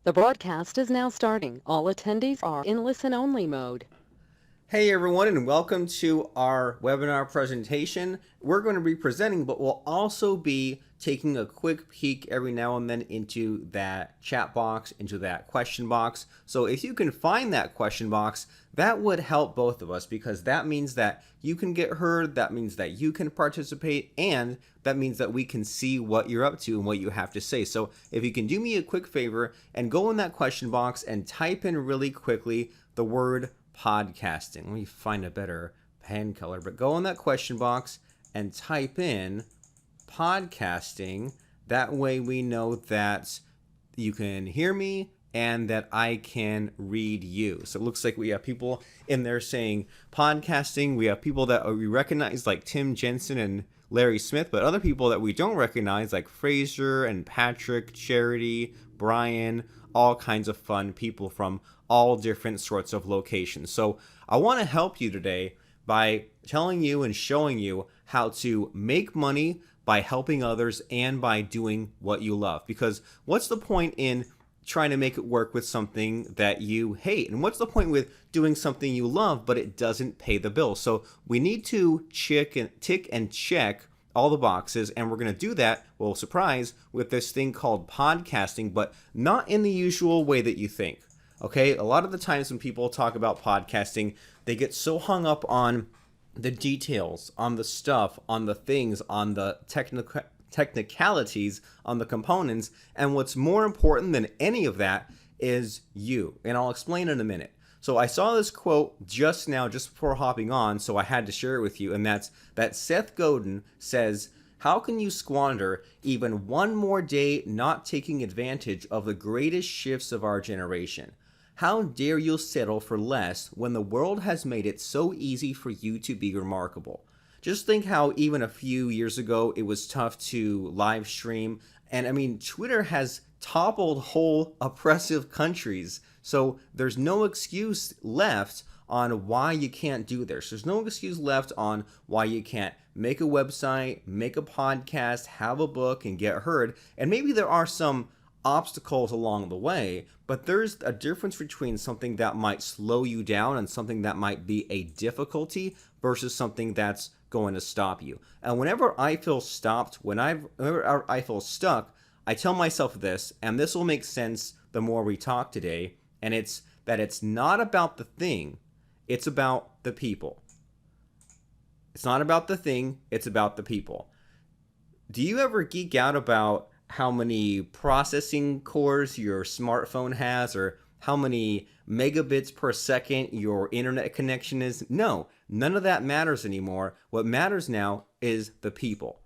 The broadcast is now starting. All attendees are in listen-only mode. Hey everyone, and welcome to our webinar presentation. We're going to be presenting, but we'll also be taking a quick peek every now and then into that chat box, into that question box. So if you can find that question box, that would help both of us, because that means that you can get heard, that means that you can participate, and that means that we can see what you're up to and what you have to say. So if you can do me a quick favor and go in that question box and type in really quickly the word podcasting. Let me find a better pen color, but go in that question box and type in podcasting. That way we know that you can hear me and that I can read you. So it looks like we have people in there saying podcasting. We have people that we recognize like Tim Jensen and Larry Smith, but other people that we don't recognize like Fraser and Patrick, Charity, Brian, all kinds of fun people from all different sorts of locations. So I want to help you today by telling you and showing you how to make money by helping others and by doing what you love. Because what's the point in trying to make it work with something that you hate? And what's the point with doing something you love but it doesn't pay the bill? So we need to tick and check all the boxes, and we're going to do that, well, surprise, with this thing called podcasting, but not in the usual way that you think. Okay, a lot of the times when people talk about podcasting, they get so hung up on the details, on the stuff, on the things, on the technicalities, on the components, and what's more important than any of that is you, and I'll explain in a minute. So I saw this quote just now, just before hopping on, so I had to share it with you, and that's that Seth Godin says, "How can you squander even one more day not taking advantage of the greatest shifts of our generation? How dare you settle for less when the world has made it so easy for you to be remarkable?" Just think how even a few years ago it was tough to live stream. And I mean, Twitter has toppled whole oppressive countries. So there's no excuse left on why you can't do this. There's no excuse left on why you can't make a website, make a podcast, have a book, and get heard. And maybe there are some obstacles along the way, but there's a difference between something that might slow you down and something that might be a difficulty versus something that's going to stop you. And whenever I feel stopped, whenever I feel stuck, I tell myself this, and this will make sense the more we talk today, and it's that it's not about the thing, it's about the people. It's not about the thing, it's about the people. Do you ever geek out about how many processing cores your smartphone has, or how many megabits per second your internet connection is? No, none of that matters anymore. What matters now is the people.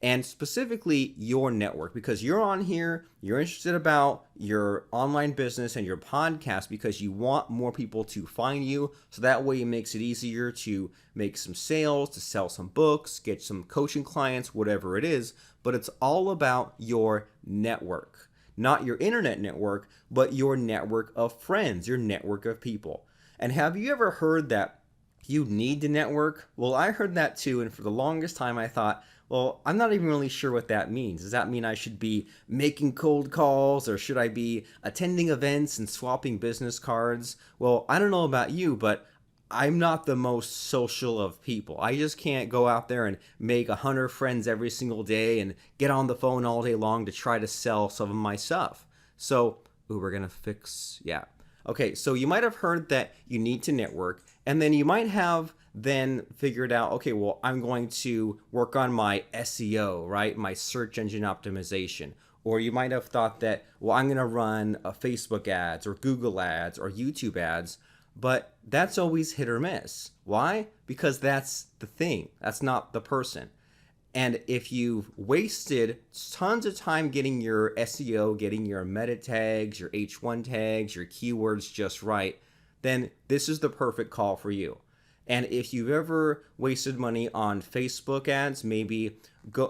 And specifically your network, because you're on here, you're interested about your online business and your podcast because you want more people to find you. So that way it makes it easier to make some sales, to sell some books, get some coaching clients, whatever it is. But it's all about your network, not your internet network, but your network of friends, your network of people. And have you ever heard that you need to network? Well, I heard that too. And for the longest time I thought, well, I'm not even really sure what that means. Does that mean I should be making cold calls, or should I be attending events and swapping business cards? Well, I don't know about you, but I'm not the most social of people. I just can't go out there and make 100 friends every single day and get on the phone all day long to try to sell some of my stuff. So, we're going to fix, yeah. Okay, so you might have heard that you need to network, and then you might have then figured out, okay, well, I'm going to work on my SEO, right? My search engine optimization. Or you might have thought that, well, I'm going to run a Facebook ads or Google ads or YouTube ads, but that's always hit or miss. Why? Because that's the thing. That's not the person. And if you've wasted tons of time getting your SEO, getting your meta tags, your H1 tags, your keywords just right, then this is the perfect call for you. And if you've ever wasted money on Facebook ads, maybe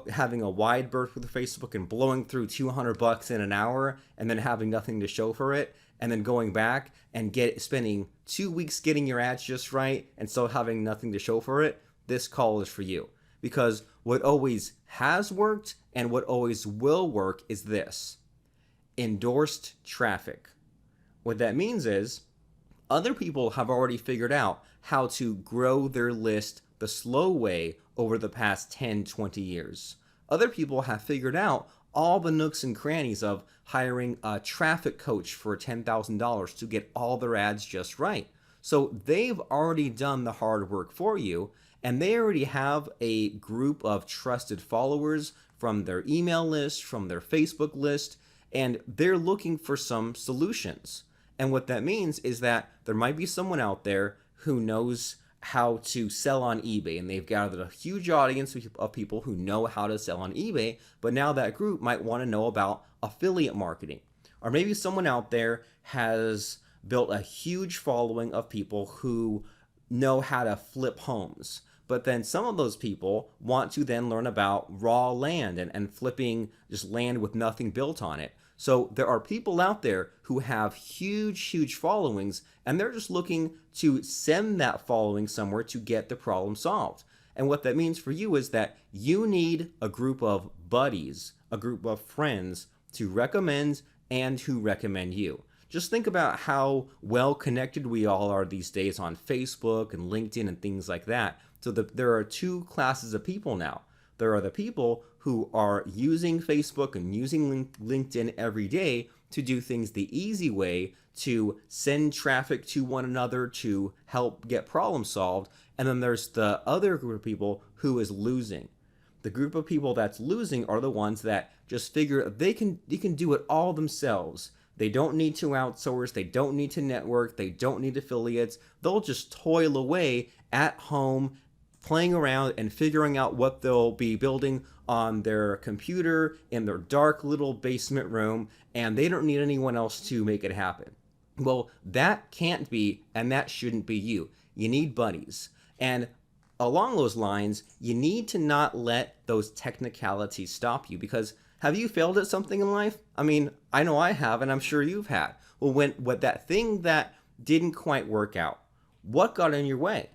having a wide berth with Facebook and blowing through $200 in an hour and then having nothing to show for it, and then going back and spending 2 weeks getting your ads just right and still having nothing to show for it, this call is for you. Because what always has worked and what always will work is this. endorsed traffic. What that means is other people have already figured out how to grow their list the slow way over the past 10, 20 years. Other people have figured out all the nooks and crannies of hiring a traffic coach for $10,000 to get all their ads just right. So they've already done the hard work for you, and they already have a group of trusted followers from their email list, from their Facebook list, and they're looking for some solutions. And what that means is that there might be someone out there who knows how to sell on eBay, and they've gathered a huge audience of people who know how to sell on eBay, but now that group might want to know about affiliate marketing. Or maybe someone out there has built a huge following of people who know how to flip homes. But then some of those people want to then learn about raw land and flipping just land with nothing built on it. So there are people out there who have huge followings, and they're just looking to send that following somewhere to get the problem solved. And what that means for you is that you need a group of buddies, a group of friends to recommend and who recommend you. Just think about how well connected we all are these days on Facebook and LinkedIn and things like that. So there are two classes of people now. There are the people who are using Facebook and using LinkedIn every day to do things the easy way, to send traffic to one another, to help get problems solved. And then there's the other group of people who is losing. The group of people that's losing are the ones that just figure they can do it all themselves. They don't need to outsource. They don't need to network. They don't need affiliates. They'll just toil away at home, playing around and figuring out what they'll be building on their computer in their dark little basement room, and they don't need anyone else to make it happen. Well, that can't be, and that shouldn't be you. You need buddies. And along those lines, you need to not let those technicalities stop you, because have you failed at something in life? I mean, I know I have, and I'm sure you've had. Well, what that thing that didn't quite work out, what got in your way?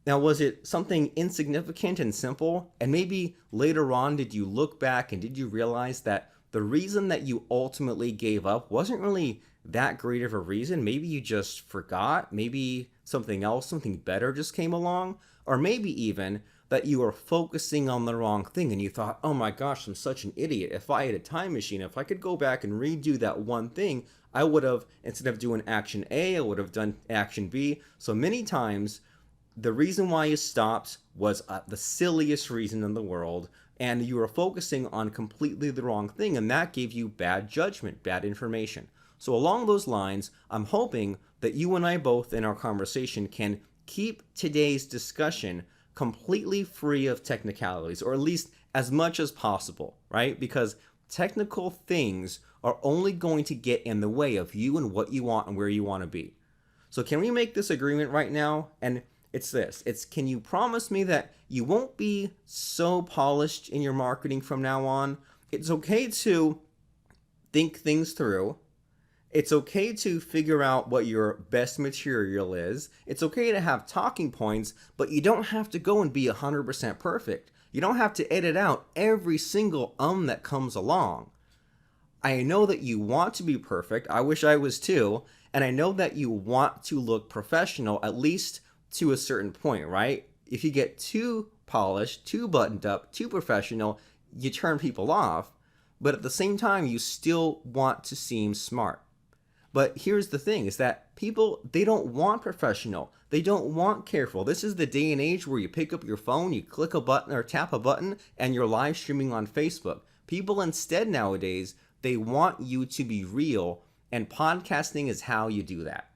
Now, was it something insignificant and simple? And maybe later on, did you look back and did you realize that the reason that you ultimately gave up wasn't really that great of a reason? Maybe you just forgot. Maybe something else, something better just came along. Or maybe even that you were focusing on the wrong thing and you thought, oh my gosh, I'm such an idiot. If I had a time machine, if I could go back and redo that one thing, I would have, instead of doing action A, I would have done action B. So many times, the reason why you stopped was the silliest reason in the world, and you were focusing on completely the wrong thing, and that gave you bad judgment, bad information. So along those lines, I'm hoping that you and I both in our conversation can keep today's discussion completely free of technicalities, or at least as much as possible, right? Because technical things are only going to get in the way of you and what you want and where you want to be. So can we make this agreement right now? And it's this. Can you promise me that you won't be so polished in your marketing from now on? It's okay to think things through. It's okay to figure out what your best material is. It's okay to have talking points, but you don't have to go and be 100% perfect. You don't have to edit out every single that comes along. I know that you want to be perfect. I wish I was too. And I know that you want to look professional, at least to a certain point, right? If you get too polished, too buttoned up, too professional, you turn people off. But at the same time, you still want to seem smart. But here's the thing, is that people, they don't want professional. They don't want careful. This is the day and age where you pick up your phone, you click a button or tap a button, and you're live streaming on Facebook. People instead nowadays, they want you to be real, and podcasting is how you do that.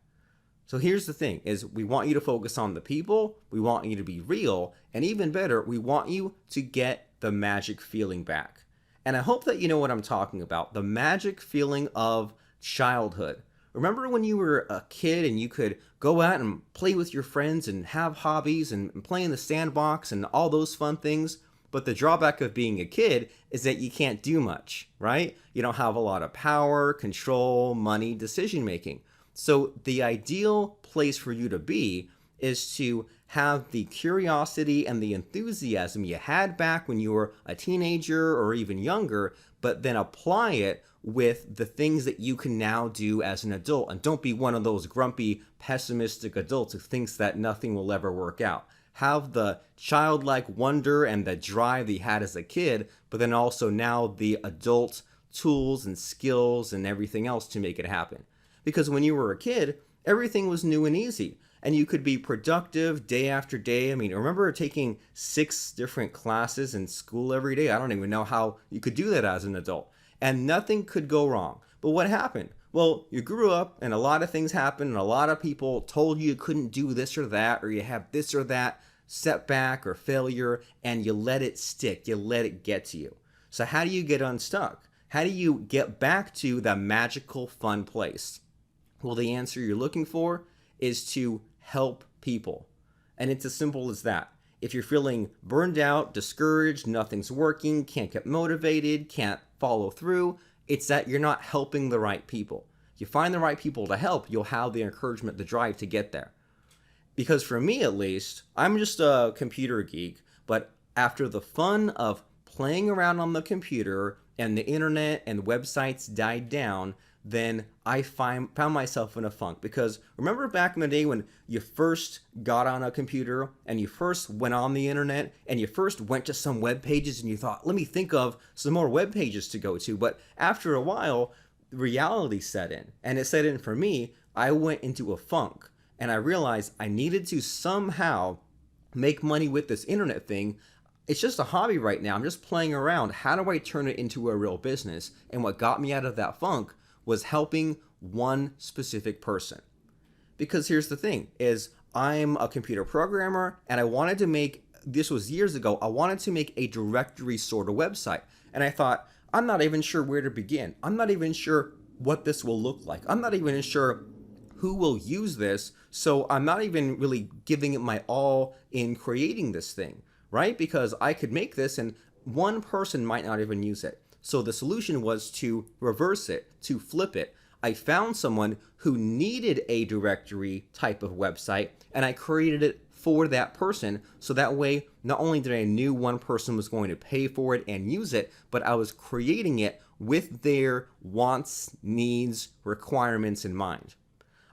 So here's the thing, is we want you to focus on the people, we want you to be real, and even better, we want you to get the magic feeling back. And I hope that you know what I'm talking about, the magic feeling of childhood. Remember when you were a kid and you could go out and play with your friends and have hobbies and play in the sandbox and all those fun things? But the drawback of being a kid is that you can't do much, right? You don't have a lot of power, control, money, decision making. So the ideal place for you to be is to have the curiosity and the enthusiasm you had back when you were a teenager or even younger, but then apply it with the things that you can now do as an adult. And don't be one of those grumpy, pessimistic adults who thinks that nothing will ever work out. Have the childlike wonder and the drive that you had as a kid, but then also now the adult tools and skills and everything else to make it happen. Because when you were a kid, everything was new and easy, and you could be productive day after day. I mean, I remember taking 6 different classes in school every day. I don't even know how you could do that as an adult, and nothing could go wrong. But what happened? Well, you grew up and a lot of things happened, and a lot of people told you couldn't do this or that, or you have this or that setback or failure, and you let it stick. You let it get to you. So how do you get unstuck? How do you get back to that magical, fun place? Well, the answer you're looking for is to help people. And it's as simple as that. If you're feeling burned out, discouraged, nothing's working, can't get motivated, can't follow through, it's that you're not helping the right people. If you find the right people to help, you'll have the encouragement, the drive to get there. Because for me at least, I'm just a computer geek, but after the fun of playing around on the computer and the internet and websites died down, then I found myself in a funk. Because remember back in the day when you first got on a computer and you first went on the internet and you first went to some web pages and you thought, let me think of some more web pages to go to. But after a while, reality set in, and it set in for me. I went into a funk and I realized I needed to somehow make money with this internet thing. It's just a hobby right now. I'm just playing around. How do I turn it into a real business? And what got me out of that funk was helping one specific person. Because here's the thing, is I'm a computer programmer and I wanted to make, this was years ago, I wanted to make a directory sort of website. And I thought, I'm not even sure where to begin. I'm not even sure what this will look like. I'm not even sure who will use this. So I'm not even really giving it my all in creating this thing, right? Because I could make this and one person might not even use it. So the solution was to reverse it, to flip it. I found someone who needed a directory type of website, and I created it for that person. So that way, not only did I knew one person was going to pay for it and use it, but I was creating it with their wants, needs, requirements in mind.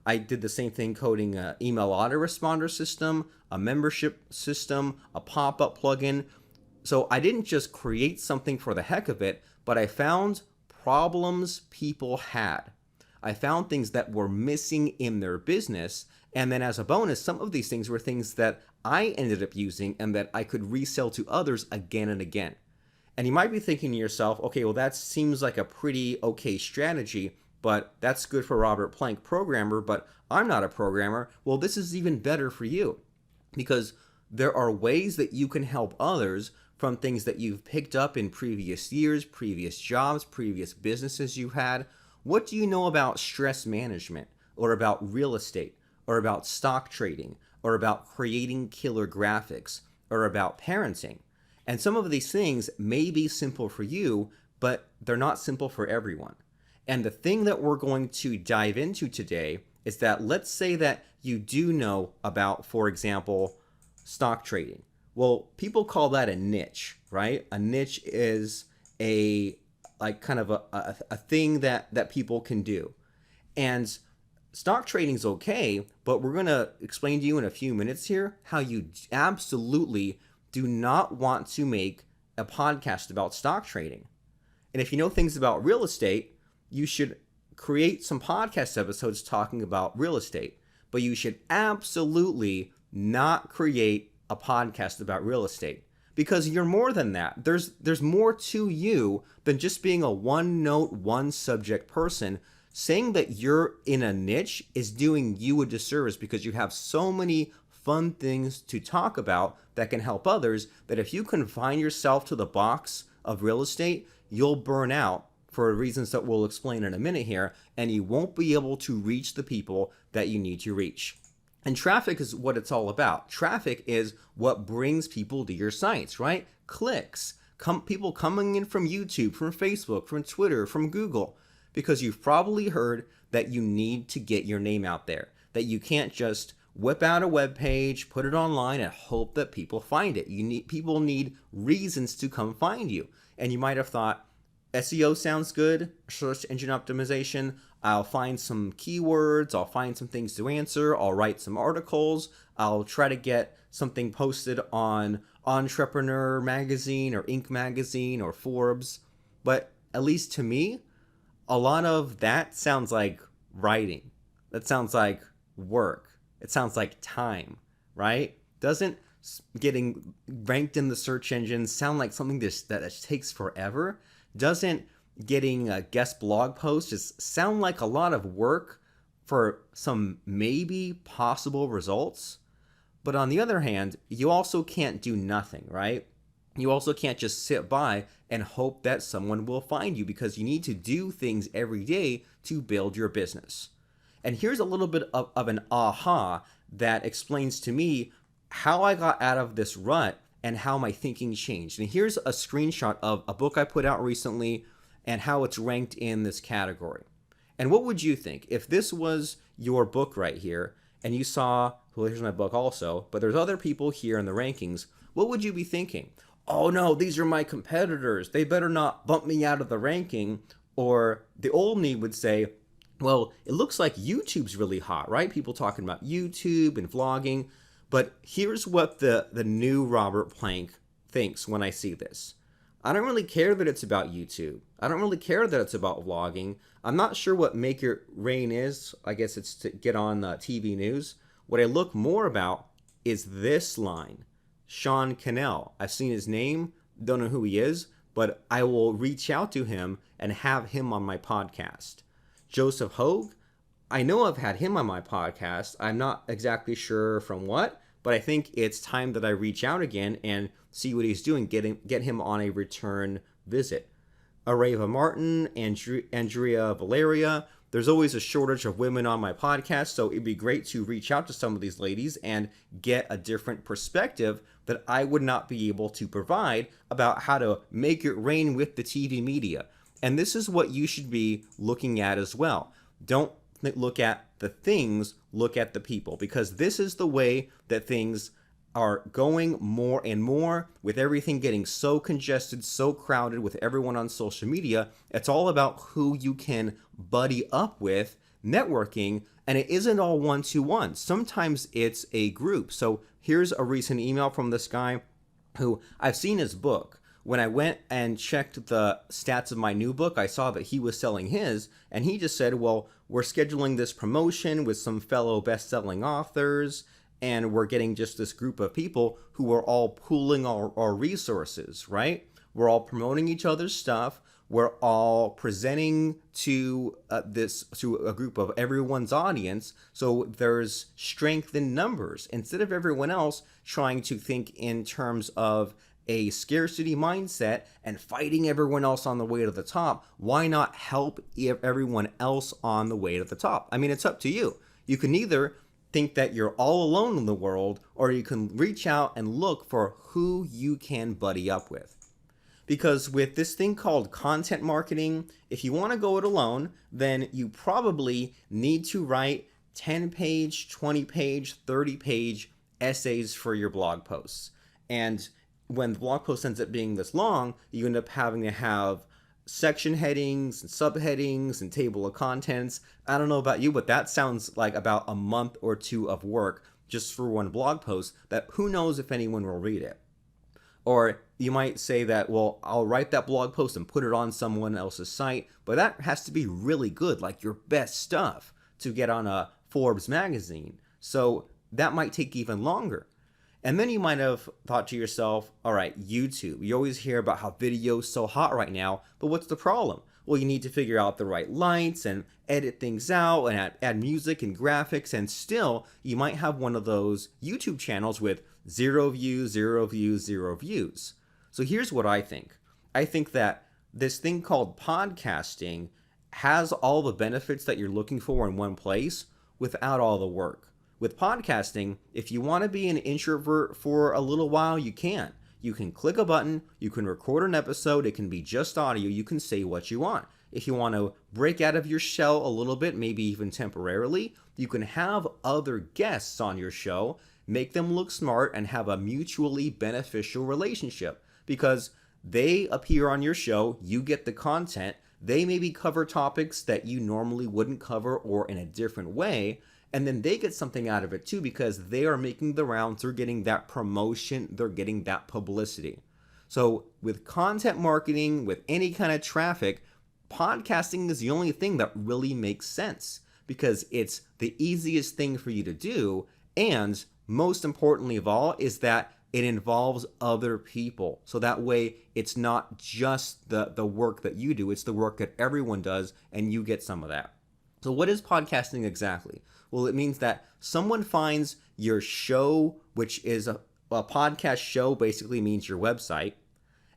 I did the same thing coding an email autoresponder system, a membership system, a pop-up plugin. So I didn't just create something for the heck of it, but I found problems people had. I found things that were missing in their business. And then as a bonus, some of these things were things that I ended up using and that I could resell to others again and again. And you might be thinking to yourself, okay, well, that seems like a pretty okay strategy, but that's good for Robert Plank, programmer, but I'm not a programmer. Well, this is even better for you because there are ways that you can help others from things that you've picked up in previous years, previous jobs, previous businesses you've had. What do you know about stress management, or about real estate, or about stock trading, or about creating killer graphics, or about parenting? And some of these things may be simple for you, but they're not simple for everyone. And the thing that we're going to dive into today is that let's say that you do know about, for example, stock trading. Well, people call that a niche, right? A niche is a kind of a thing that people can do. And stock trading is okay, but we're going to explain to you in a few minutes here how you absolutely do not want to make a podcast about stock trading. And if you know things about real estate, you should create some podcast episodes talking about real estate. But you should absolutely not create a podcast about real estate, because you're more than that. There's more to you than just being a one note, one subject person. Saying that you're in a niche is doing you a disservice because you have so many fun things to talk about that can help others, that if you confine yourself to the box of real estate, you'll burn out for reasons that we'll explain in a minute here, and you won't be able to reach the people that you need to reach. And traffic is what it's all about. Traffic is what brings people to your sites, right? Clicks. People coming in from YouTube, from Facebook, from Twitter, from Google. Because you've probably heard that you need to get your name out there. That you can't just whip out a web page, put it online, and hope that people find it. People need reasons to come find you. And you might have thought, SEO sounds good, search engine optimization. I'll find some keywords, I'll find some things to answer, I'll write some articles, I'll try to get something posted on Entrepreneur Magazine or Inc. Magazine or Forbes. But at least to me, a lot of that sounds like writing. That sounds like work. It sounds like time, right? Doesn't getting ranked in the search engines sound like something that takes forever? Doesn't getting a guest blog post just sound like a lot of work for some maybe possible results? But on the other hand, you also can't do nothing, right? You also can't just sit by and hope that someone will find you, because you need to do things every day to build your business. And here's a little bit of an aha that explains to me how I got out of this rut and how my thinking changed. And here's a screenshot of a book I put out recently and how it's ranked in this category. And what would you think if this was your book right here and you saw, well, here's my book also, but there's other people here in the rankings? What would you be thinking? Oh no, these are my competitors. They better not bump me out of the ranking. Or the old me would say, well, it looks like YouTube's really hot, right? People talking about YouTube and vlogging. But here's what the new Robert Plank thinks when I see this. I don't really care that it's about YouTube. I don't really care that it's about vlogging. I'm not sure what Make It Rain is. I guess it's to get on TV news. What I look more about is this line. Sean Cannell. I've seen his name, don't know who he is, but I will reach out to him and have him on my podcast. Joseph Hogue, I know I've had him on my podcast. I'm not exactly sure from what, but I think it's time that I reach out again and see what he's doing, get him on a return visit. Areva Martin, Andrea Valeria. There's always a shortage of women on my podcast, so it'd be great to reach out to some of these ladies and get a different perspective that I would not be able to provide about how to make it rain with the TV media. And this is what you should be looking at as well. Don't look at the things, look at the people, because this is the way that things are going more and more, with everything getting so congested, so crowded with everyone on social media. It's all about who you can buddy up with, networking, and it isn't all one-to-one. Sometimes it's a group. So here's a recent email from this guy who I've seen his book. When I went and checked the stats of my new book, I saw that he was selling his, and he just said, well, we're scheduling this promotion with some fellow best-selling authors, and we're getting just this group of people who are all pooling our resources, right? We're all promoting each other's stuff. We're all presenting to a group of everyone's audience. So there's strength in numbers. Instead of everyone else trying to think in terms of a scarcity mindset and fighting everyone else on the way to the top, why not help everyone else on the way to the top? I mean, it's up to you. You can either think that you're all alone in the world, or you can reach out and look for who you can buddy up with. Because with this thing called content marketing, if you want to go it alone, then you probably need to write 10-page, 20-page, 30-page essays for your blog posts. And when the blog post ends up being this long, you end up having to have section headings and subheadings and table of contents. I don't know about you, but that sounds like about a month or two of work just for one blog post that who knows if anyone will read it. Or you might say that, well, I'll write that blog post and put it on someone else's site, but that has to be really good, like your best stuff, to get on a Forbes magazine. So that might take even longer. And then you might have thought to yourself, all right, YouTube. You always hear about how video's so hot right now, but what's the problem? Well, you need to figure out the right lights and edit things out and add music and graphics, and still you might have one of those YouTube channels with 0 views, 0 views, 0 views. So here's what I think. I think that this thing called podcasting has all the benefits that you're looking for in one place without all the work. With podcasting, if you want to be an introvert for a little while, you can. You can click a button, you can record an episode, it can be just audio, you can say what you want. If you want to break out of your shell a little bit, maybe even temporarily, you can have other guests on your show, make them look smart, and have a mutually beneficial relationship. Because They appear on your show, you get the content, they maybe cover topics that you normally wouldn't cover or in a different way, and then they get something out of it too because they are making the rounds, they're getting that promotion, they're getting that publicity. So with content marketing, with any kind of traffic, podcasting is the only thing that really makes sense because it's the easiest thing for you to do, and most importantly of all is that it involves other people. So that way it's not just the work that you do, it's the work that everyone does and you get some of that. So what is podcasting exactly? Well, it means that someone finds your show, which is a podcast show basically means your website,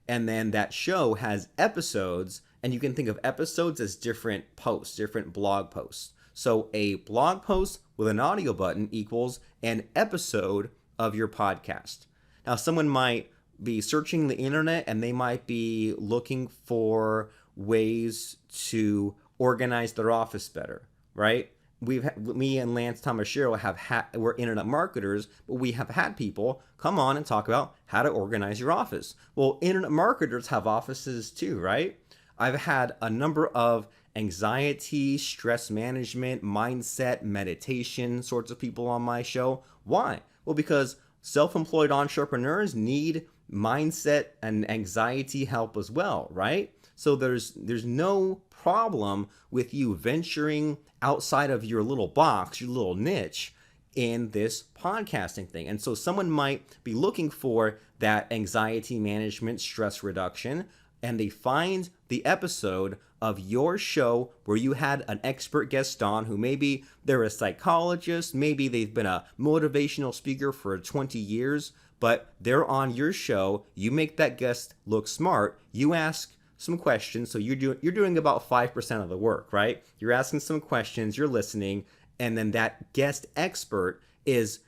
and then that show has episodes, and you can think of episodes as different posts, different blog posts. So a blog post with an audio button equals an episode of your podcast. Now, someone might be searching the internet and they might be looking for ways to organize their office better, right? Me and Lance Tomashiro we're internet marketers, but we have had people come on and talk about how to organize your office. Well, internet marketers have offices too, right? I've had a number of anxiety, stress management, mindset, meditation sorts of people on my show. Why? Well, because self-employed entrepreneurs need mindset and anxiety help as well, right? So there's no problem with you venturing outside of your little box, your little niche in this podcasting thing. And so someone might be looking for that anxiety management, stress reduction, and they find the episode of your show where you had an expert guest on who maybe they're a psychologist, maybe they've been a motivational speaker for 20 years, but they're on your show. You make that guest look smart. You ask some questions. So you're doing about 5% of the work, right? You're asking some questions, you're listening, and then that guest expert is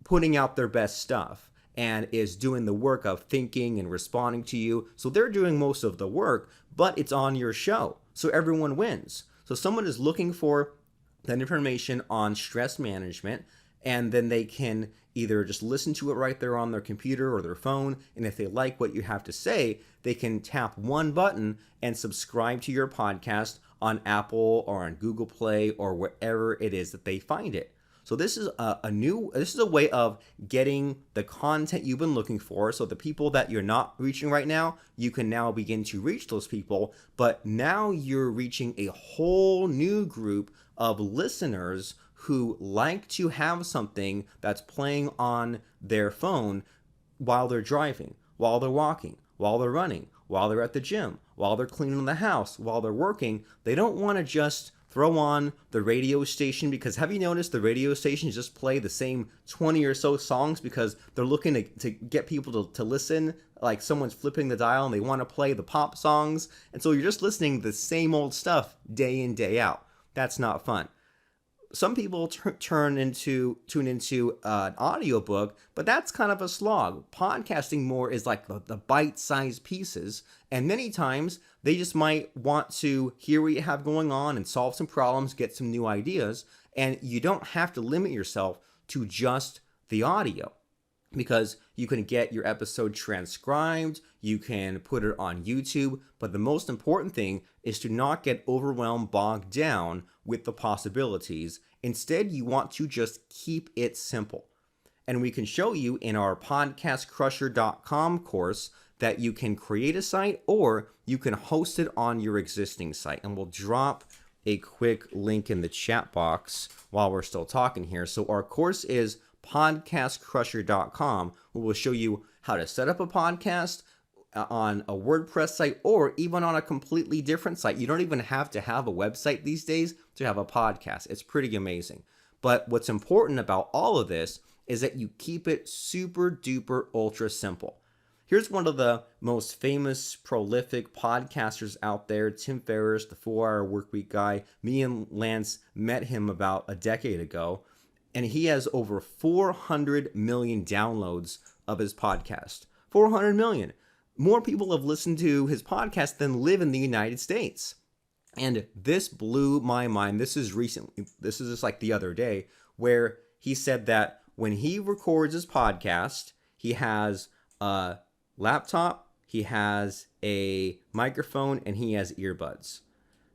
putting out their best stuff and is doing the work of thinking and responding to you. So they're doing most of the work, but it's on your show. So everyone wins. So someone is looking for that information on stress management, and then they can either just listen to it right there on their computer or their phone. And if they like what you have to say, they can tap one button and subscribe to your podcast on Apple or on Google Play or wherever it is that they find it. So this is a way of getting the content you've been looking for. So the people that you're not reaching right now, you can now begin to reach those people. But now you're reaching a whole new group of listeners who like to have something that's playing on their phone while they're driving, while they're walking, while they're running, while they're at the gym, while they're cleaning the house, while they're working. They don't want to just throw on the radio station, because have you noticed the radio stations just play the same 20 or so songs because they're looking to get people to listen, like someone's flipping the dial and they want to play the pop songs, and so you're just listening to the same old stuff day in, day out. That's not fun. Some people tune into an audiobook, but that's kind of a slog. Podcasting more is like the bite-sized pieces, and many times they just might want to hear what you have going on and solve some problems, get some new ideas, and you don't have to limit yourself to just the audio, because you can get your episode transcribed, you can put it on YouTube, but the most important thing is to not get overwhelmed, bogged down with the possibilities. Instead, you want to just keep it simple. And we can show you in our podcastcrusher.com course that you can create a site or you can host it on your existing site. And we'll drop a quick link in the chat box while we're still talking here. So our course is podcastcrusher.com, where we'll show you how to set up a podcast on a WordPress site or even on a completely different site. You don't even have to have a website these days to have a podcast. It's pretty amazing. But what's important about all of this is that you keep it super duper ultra simple. Here's one of the most famous, prolific podcasters out there, Tim Ferriss, the 4-Hour Workweek guy. Me and Lance met him about a decade ago, and he has over 400 million downloads of his podcast. 400 million. More people have listened to his podcast than live in the United States. And this blew my mind. This is recently. This is just like the other day, where he said that when he records his podcast, he has a laptop, he has a microphone, and he has earbuds.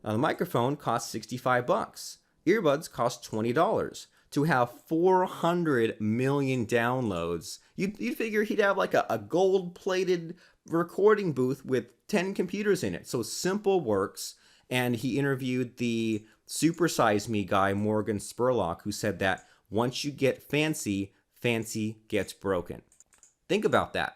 Now, the microphone costs $65. Earbuds cost $20. To have 400 million downloads, you'd figure he'd have like a gold-plated recording booth with 10 computers in it. So simple works. And he interviewed the Super Size Me guy, Morgan Spurlock, who said that once you get fancy, fancy gets broken. Think about that.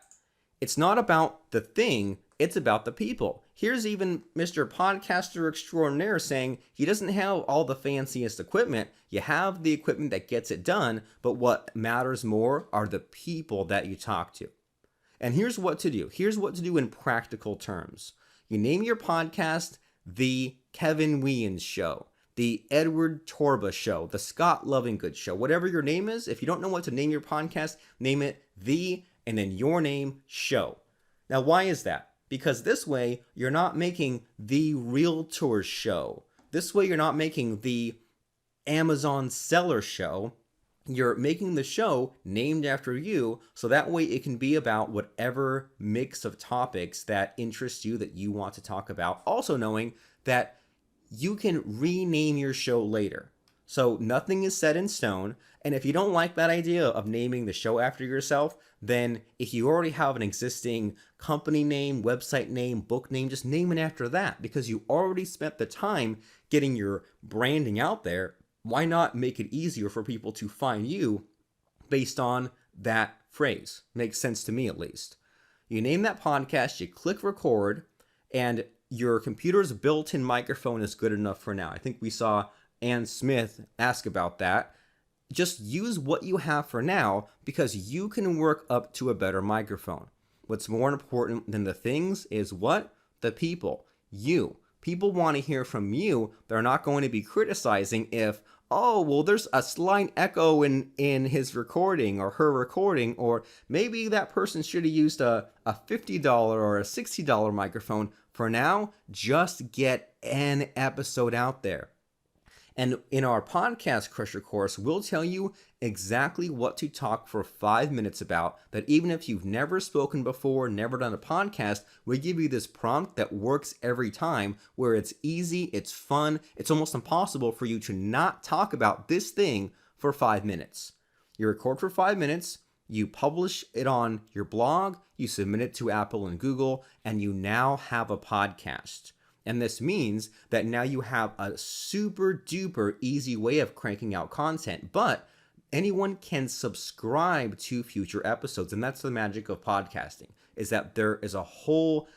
It's not about the thing, it's about the people. Here's even Mr. Podcaster Extraordinaire saying he doesn't have all the fanciest equipment. You have the equipment that gets it done, but what matters more are the people that you talk to. And here's what to do. Here's what to do in practical terms. You name your podcast The Kevin Weans Show, The Edward Torba Show, The Scott Lovingood Show. Whatever your name is, if you don't know what to name your podcast, name it The and then your name Show. Now, why is that? Because this way, you're not making The Realtor Show. This way, you're not making The Amazon Seller Show. You're making the show named after you, so that way it can be about whatever mix of topics that interest you, that you want to talk about. Also knowing that you can rename your show later. So nothing is set in stone. And if you don't like that idea of naming the show after yourself, then if you already have an existing company name, website name, book name, just name it after that, because you already spent the time getting your branding out there. Why not make it easier for people to find you based on that phrase? Makes sense to me, at least. You name that podcast, you click record, and your computer's built-in microphone is good enough for now. I think we saw Ann Smith ask about that. Just use what you have for now, because you can work up to a better microphone. What's more important than the things is what? The people. You. People want to hear from you. They're not going to be criticizing if, oh, well, there's a slight echo in his recording or her recording, or maybe that person should have used a $50 or a $60 microphone. For now, just get an episode out there. And in our Podcast Crusher course, we'll tell you exactly what to talk for 5 minutes about, that even if you've never spoken before, never done a podcast, we give you this prompt that works every time, where it's easy, it's fun, it's almost impossible for you to not talk about this thing for 5 minutes. You record for 5 minutes, you publish it on your blog, you submit it to Apple and Google, and you now have a podcast. And this means that now you have a super duper easy way of cranking out content, but anyone can subscribe to future episodes. And that's the magic of podcasting, is that there is a whole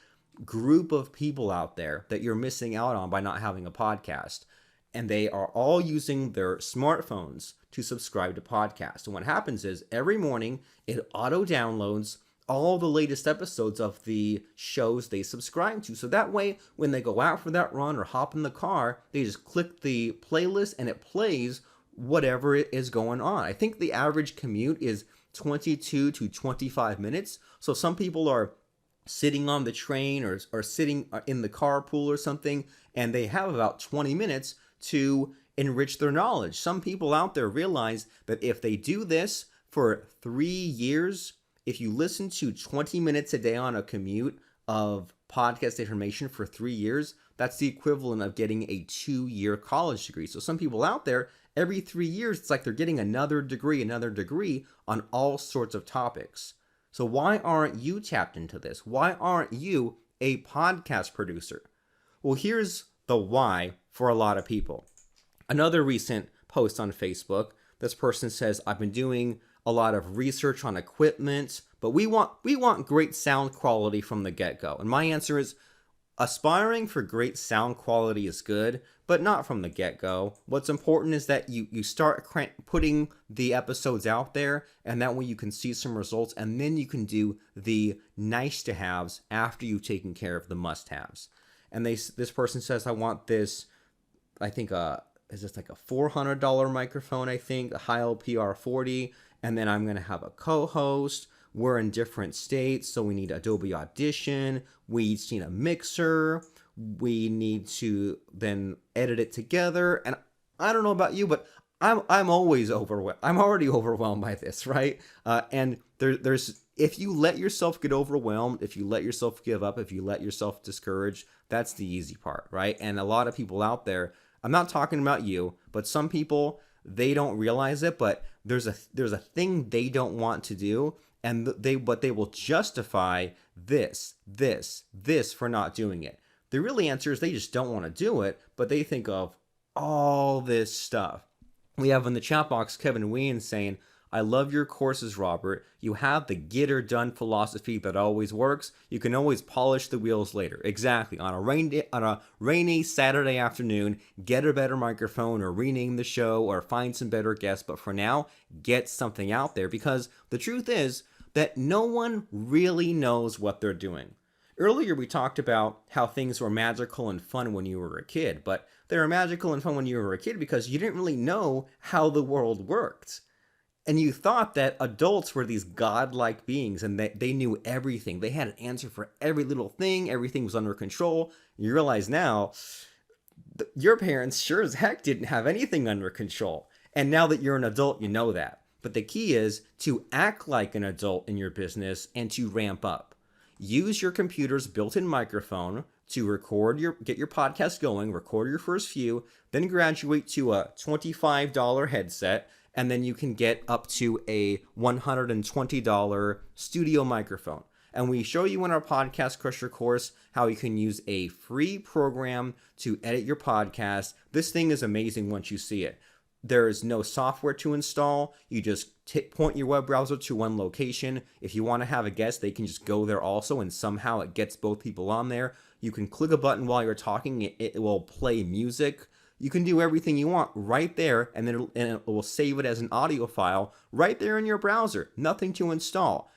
group of people out there that you're missing out on by not having a podcast. And they are all using their smartphones to subscribe to podcasts. And what happens is every morning it auto downloads all the latest episodes of the shows they subscribe to. So that way, when they go out for that run or hop in the car, they just click the playlist and it plays whatever it is going on. I think the average commute is 22 to 25 minutes. So some people are sitting on the train or sitting in the carpool or something, and they have about 20 minutes to enrich their knowledge. Some people out there realize that if they do this for 3 years, if you listen to 20 minutes a day on a commute of podcast information for 3 years, that's the equivalent of getting a 2-year college degree. So some people out there, every 3 years, it's like they're getting another degree on all sorts of topics. So why aren't you tapped into this? Why aren't you a podcast producer? Well, here's the why for a lot of people. Another recent post on Facebook, this person says, I've been doing a lot of research on equipment, but we want great sound quality from the get-go. And my answer is, aspiring for great sound quality is good, but not from the get-go. What's important is that you start putting the episodes out there, and that way you can see some results, and then you can do the nice-to-haves after you've taken care of the must-haves. And this person says, I want this, I think, is this like a $400 microphone, I think, a Heil PR40, and then I'm going to have a co-host. We're in different states, so we need Adobe Audition. We each need a mixer. We need to then edit it together. And I don't know about you, but I'm always overwhelmed. I'm already overwhelmed by this, right? And there's if you let yourself get overwhelmed, if you let yourself give up, if you let yourself discourage, that's the easy part, right? And a lot of people out there, I'm not talking about you, but some people, they don't realize it, but there's a thing they don't want to do, and they will justify this for not doing it. The real answer is they just don't want to do it, but they think of all this stuff. We have in the chat box Kevin Ween saying, I love your courses, Robert. You have the get her done philosophy that always works. You can always polish the wheels later. Exactly. On a rainy Saturday afternoon, get a better microphone or rename the show or find some better guests. But for now, get something out there, because the truth is that no one really knows what they're doing. Earlier, we talked about how things were magical and fun when you were a kid, but they were magical and fun when you were a kid because you didn't really know how the world worked. And you thought that adults were these godlike beings and they knew everything. They had an answer for every little thing. Everything was under control. You realize now, your parents sure as heck didn't have anything under control. And now that you're an adult, you know that. But the key is to act like an adult in your business and to ramp up. Use your computer's built-in microphone to get your podcast going, record your first few, then graduate to a $25 headset, and then you can get up to a $120 studio microphone. And we show you in our Podcast Crusher course how you can use a free program to edit your podcast. This thing is amazing once you see it. There is no software to install. You just point your web browser to one location. If you want to have a guest, they can just go there also, and somehow it gets both people on there. You can click a button while you're talking. It will play music. You can do everything you want right there, and then it will save it as an audio file right there in your browser. Nothing to install.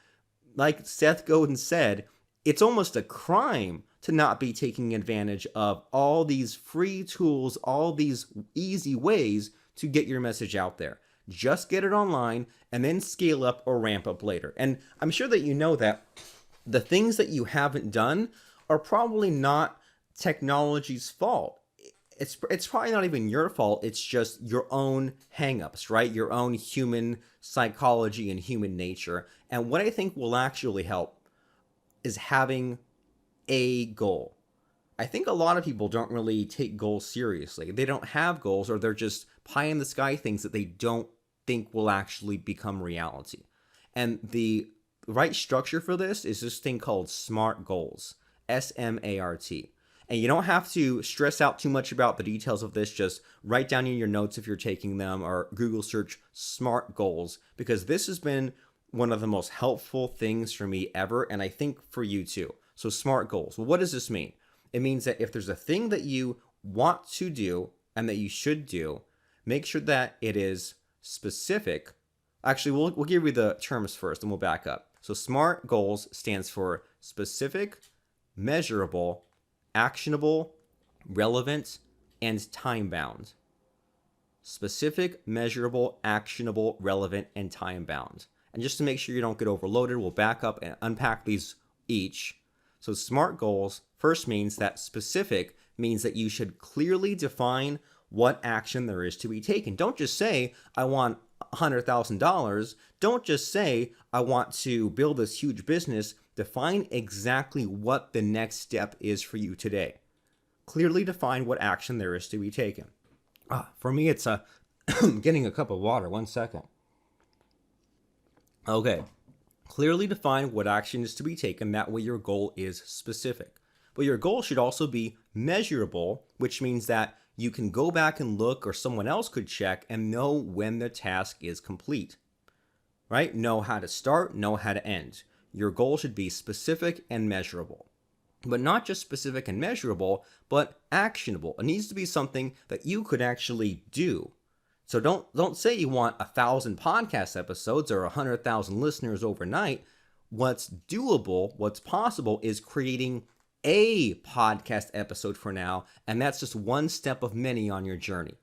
Like Seth Godin said, it's almost a crime to not be taking advantage of all these free tools, all these easy ways to get your message out there. Just get it online and then scale up or ramp up later. And I'm sure that you know that the things that you haven't done are probably not technology's fault. It's probably not even your fault. It's just your own hangups, right? Your own human psychology and human nature. And what I think will actually help is having a goal. I think a lot of people don't really take goals seriously. They don't have goals, or they're just pie in the sky things that they don't think will actually become reality. And the right structure for this is this thing called SMART goals. SMART. And you don't have to stress out too much about the details of this. Just write down in your notes if you're taking them, or Google search SMART goals, because this has been one of the most helpful things for me ever, and I think for you too. So SMART goals. Well, what does this mean? It means that if there's a thing that you want to do and that you should do, make sure that it is specific. Actually, we'll give you the terms first and we'll back up. So SMART goals stands for specific, measurable, actionable, relevant, and time-bound. Specific, measurable, actionable, relevant, and time-bound. And just to make sure you don't get overloaded, we'll back up and unpack these each. So SMART goals first means that specific means that you should clearly define what action there is to be taken. Don't just say, I want $100,000. Don't just say, I want to build this huge business. Define exactly what the next step is for you today. Clearly define what action there is to be taken. For me, it's getting a cup of water. 1 second. Okay. Clearly define what action is to be taken. That way your goal is specific. But your goal should also be measurable, which means that you can go back and look, or someone else could check and know when the task is complete. Right? Know how to start, know how to end. Your goal should be specific and measurable. But not just specific and measurable, but actionable. It needs to be something that you could actually do. So don't say you want 1,000 podcast episodes or 100,000 listeners overnight. What's doable, what's possible, is creating a podcast episode for now, and that's just one step of many on your journey.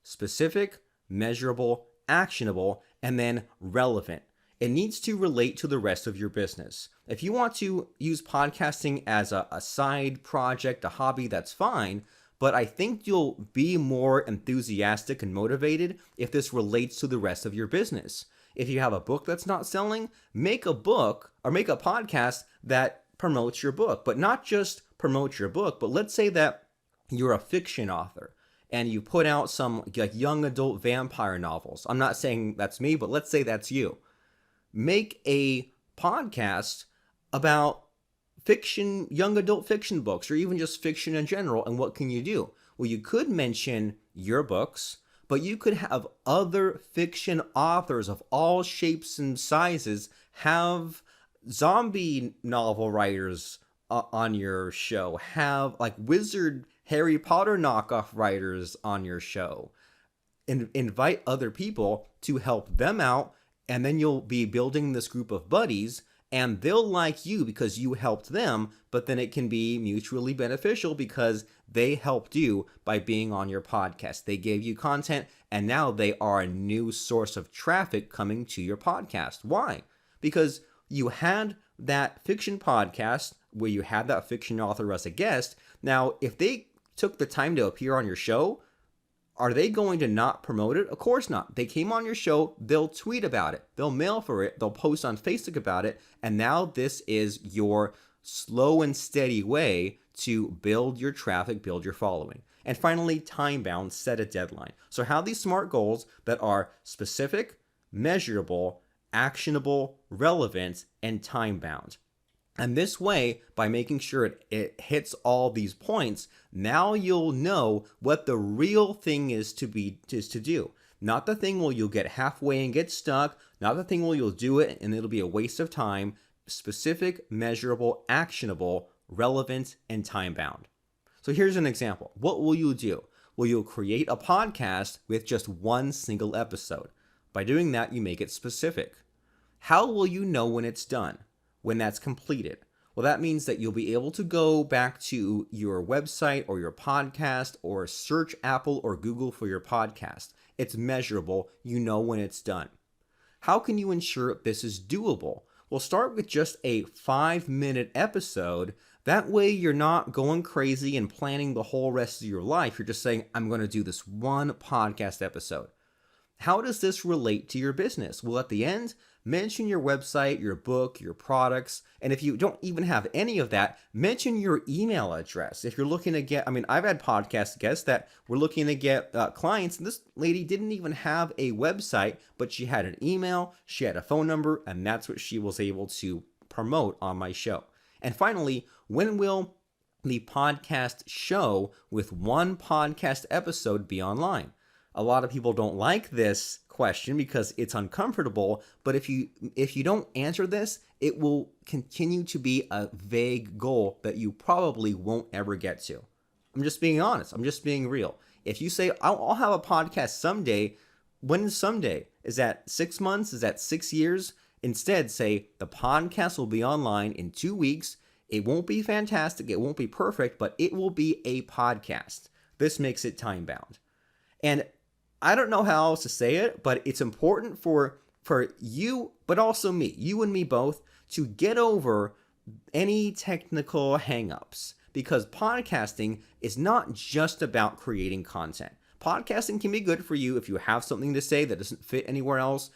Specific, measurable, actionable, and then relevant. It needs to relate to the rest of your business. If you want to use podcasting as a side project, a hobby, that's fine, but I think you'll be more enthusiastic and motivated if this relates to the rest of your business. If you have a book that's not selling, make a book or make a podcast that promotes your book, but not just promote your book, but let's say that you're a fiction author and you put out some like young adult vampire novels. I'm not saying that's me, but let's say that's you. Make a podcast about fiction, young adult fiction books, or even just fiction in general. And what can you do? Well, you could mention your books, but you could have other fiction authors of all shapes and sizes have zombie novel writers on your show, have like wizard Harry Potter knockoff writers on your show, and invite other people to help them out. And then you'll be building this group of buddies, and they'll like you because you helped them, but then it can be mutually beneficial because they helped you by being on your podcast. They gave you content, and now they are a new source of traffic coming to your podcast. Why? Because you had that fiction podcast where you had that fiction author as a guest. Now, if they took the time to appear on your show, are they going to not promote it? Of course not. They came on your show, they'll tweet about it, they'll mail for it, they'll post on Facebook about it, and now this is your slow and steady way to build your traffic, build your following. And finally, time-bound, set a deadline. So have these SMART goals that are specific, measurable, actionable, relevant, and time-bound. And this way, by making sure it hits all these points, now you'll know what the real thing is to do. Not the thing where you'll get halfway and get stuck, not the thing where you'll do it and it'll be a waste of time. Specific, measurable, actionable, relevant, and time-bound. So here's an example. What will you do? Well, you'll create a podcast with just one single episode. By doing that, you make it specific. How will you know when it's done? When that's completed? Well, that means that you'll be able to go back to your website or your podcast or search Apple or Google for your podcast. It's measurable. You know when it's done. How can you ensure this is doable? Well, start with just a 5-minute episode. That way you're not going crazy and planning the whole rest of your life. You're just saying, I'm going to do this one podcast episode. How does this relate to your business? Well, at the end, mention your website, your book, your products. And if you don't even have any of that, mention your email address. If you're looking to get, I've had podcast guests that were looking to get clients, and this lady didn't even have a website, but she had an email, she had a phone number, and that's what she was able to promote on my show. And finally, when will the podcast show with one podcast episode be online? A lot of people don't like this question because it's uncomfortable, but if you don't answer this, it will continue to be a vague goal that you probably won't ever get to. I'm just being honest. I'm just being real. If you say, I'll have a podcast someday, when is someday? Is that 6 months? Is that 6 years? Instead, say the podcast will be online in 2 weeks. It won't be fantastic. It won't be perfect, but it will be a podcast. This makes it time-bound. And I don't know how else to say it, but it's important for you, but also me, you and me both, to get over any technical hangups, because podcasting is not just about creating content. Podcasting can be good for you if you have something to say that doesn't fit anywhere else.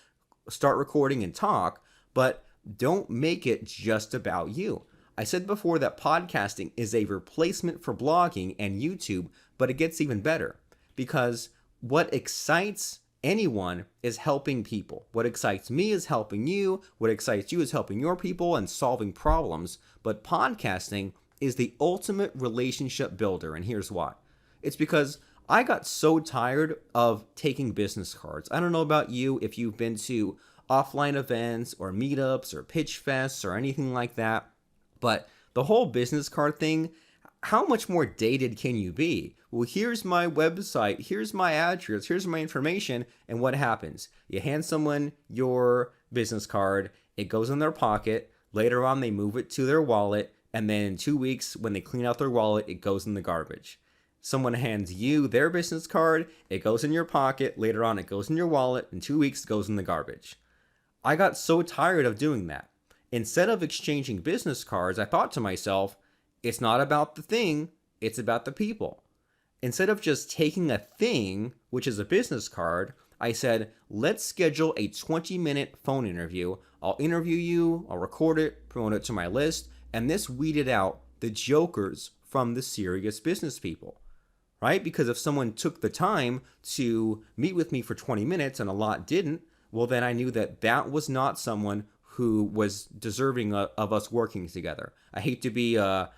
Start recording and talk, but don't make it just about you. I said before that podcasting is a replacement for blogging and YouTube, but it gets even better, because what excites anyone is helping people. What excites me is helping you. What excites you is helping your people and solving problems. But podcasting is the ultimate relationship builder, and here's why. It's because I got so tired of taking business cards. I don't know about you, if you've been to offline events or meetups or pitch fests or anything like that, but the whole business card thing, how much more dated can you be? Well, here's my website, here's my address, here's my information, and what happens? You hand someone your business card, it goes in their pocket, later on they move it to their wallet, and then in 2 weeks, when they clean out their wallet, it goes in the garbage. Someone hands you their business card, it goes in your pocket, later on it goes in your wallet, in 2 weeks it goes in the garbage. I got so tired of doing that. Instead of exchanging business cards, I thought to myself, it's not about the thing, it's about the people. instead of just taking a thing, which is a business card, I said, let's schedule a 20-minute phone interview. I'll interview you, I'll record it, promote it to my list, and this weeded out the jokers from the serious business people, right? Because if someone took the time to meet with me for 20 minutes and a lot didn't, well, then I knew that that was not someone who was deserving of us working together. I hate to be a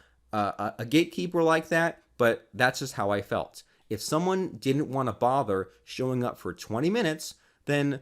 gatekeeper like that, but that's just how I felt. If someone didn't want to bother showing up for 20 minutes, then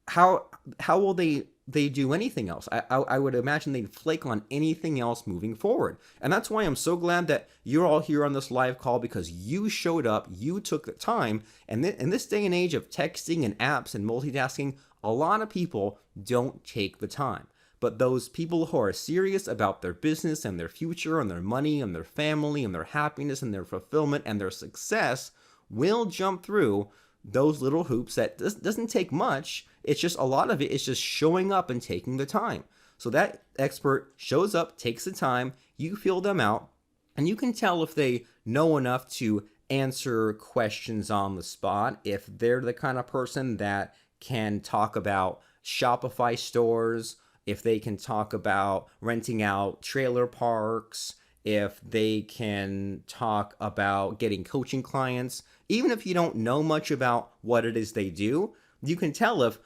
how will they do anything else? I would imagine they'd flake on anything else moving forward. And that's why I'm so glad that you're all here on this live call, because you showed up, you took the time. And in this day and age of texting and apps and multitasking, a lot of people don't take the time. But those people who are serious about their business and their future and their money and their family and their happiness and their fulfillment and their success will jump through those little hoops that doesn't take much. It's just a lot of it is just showing up and taking the time. So that expert shows up, takes the time, you feel them out, and you can tell if they know enough to answer questions on the spot, if they're the kind of person that can talk about Shopify stores, if they can talk about renting out trailer parks, if they can talk about getting coaching clients. Even if you don't know much about what it is they do, you can tell if,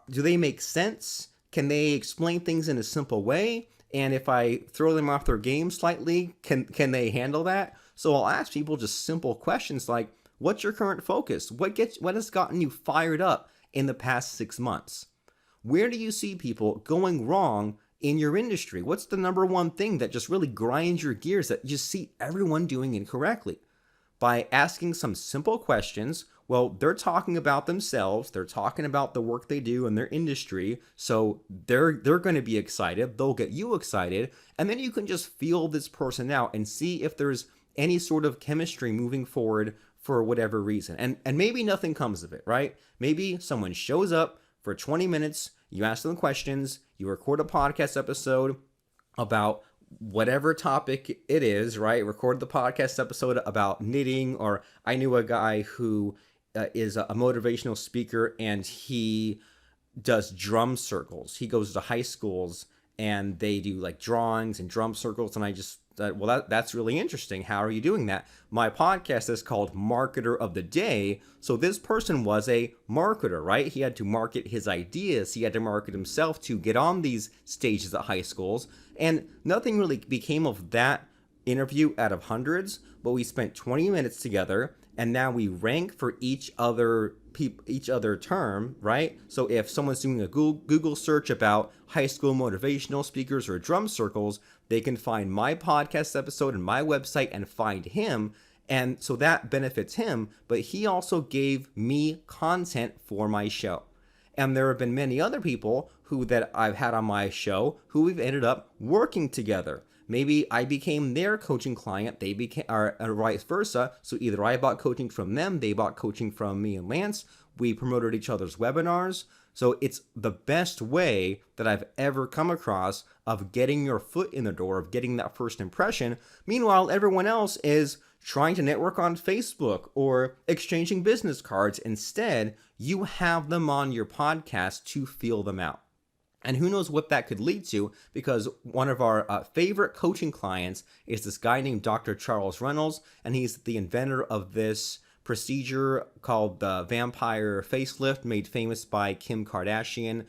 do they make sense? Can they explain things in a simple way? And if I throw them off their game slightly, can they handle that? So I'll ask people just simple questions like, what's your current focus? What has gotten you fired up in the past 6 months? Where do you see people going wrong in your industry? What's the number one thing that just really grinds your gears that you see everyone doing incorrectly? By asking some simple questions, well, they're talking about themselves, they're talking about the work they do in their industry, so they're going to be excited, they'll get you excited, and then you can just feel this person out and see if there's any sort of chemistry moving forward for whatever reason. And maybe nothing comes of it, right? Maybe someone shows up for 20 minutes, you ask them questions, you record a podcast episode about whatever topic it is, right? Record the podcast episode about knitting, or I knew a guy who is a motivational speaker and he does drum circles. He goes to high schools and they do like drawings and drum circles. And I just thought, well, that's really interesting. How are you doing that? My podcast is called Marketer of the Day. So this person was a marketer, right? He had to market his ideas. He had to market himself to get on these stages at high schools. And nothing really became of that interview out of hundreds, but we spent 20 minutes together, and now we rank for each other term, right? So if someone's doing a Google search about high school motivational speakers or drum circles, they can find my podcast episode and my website and find him. And so that benefits him, but he also gave me content for my show. And there have been many other people that I've had on my show who we've ended up working together. Maybe I became their coaching client, they became, or vice versa. So either I bought coaching from them, they bought coaching from me and Lance. We promoted each other's webinars. So it's the best way that I've ever come across of getting your foot in the door, of getting that first impression. Meanwhile, everyone else is trying to network on Facebook or exchanging business cards. Instead, you have them on your podcast to feel them out. And who knows what that could lead to, because one of our favorite coaching clients is this guy named Dr. Charles Runels, and he's the inventor of this procedure called the vampire facelift, made famous by Kim Kardashian.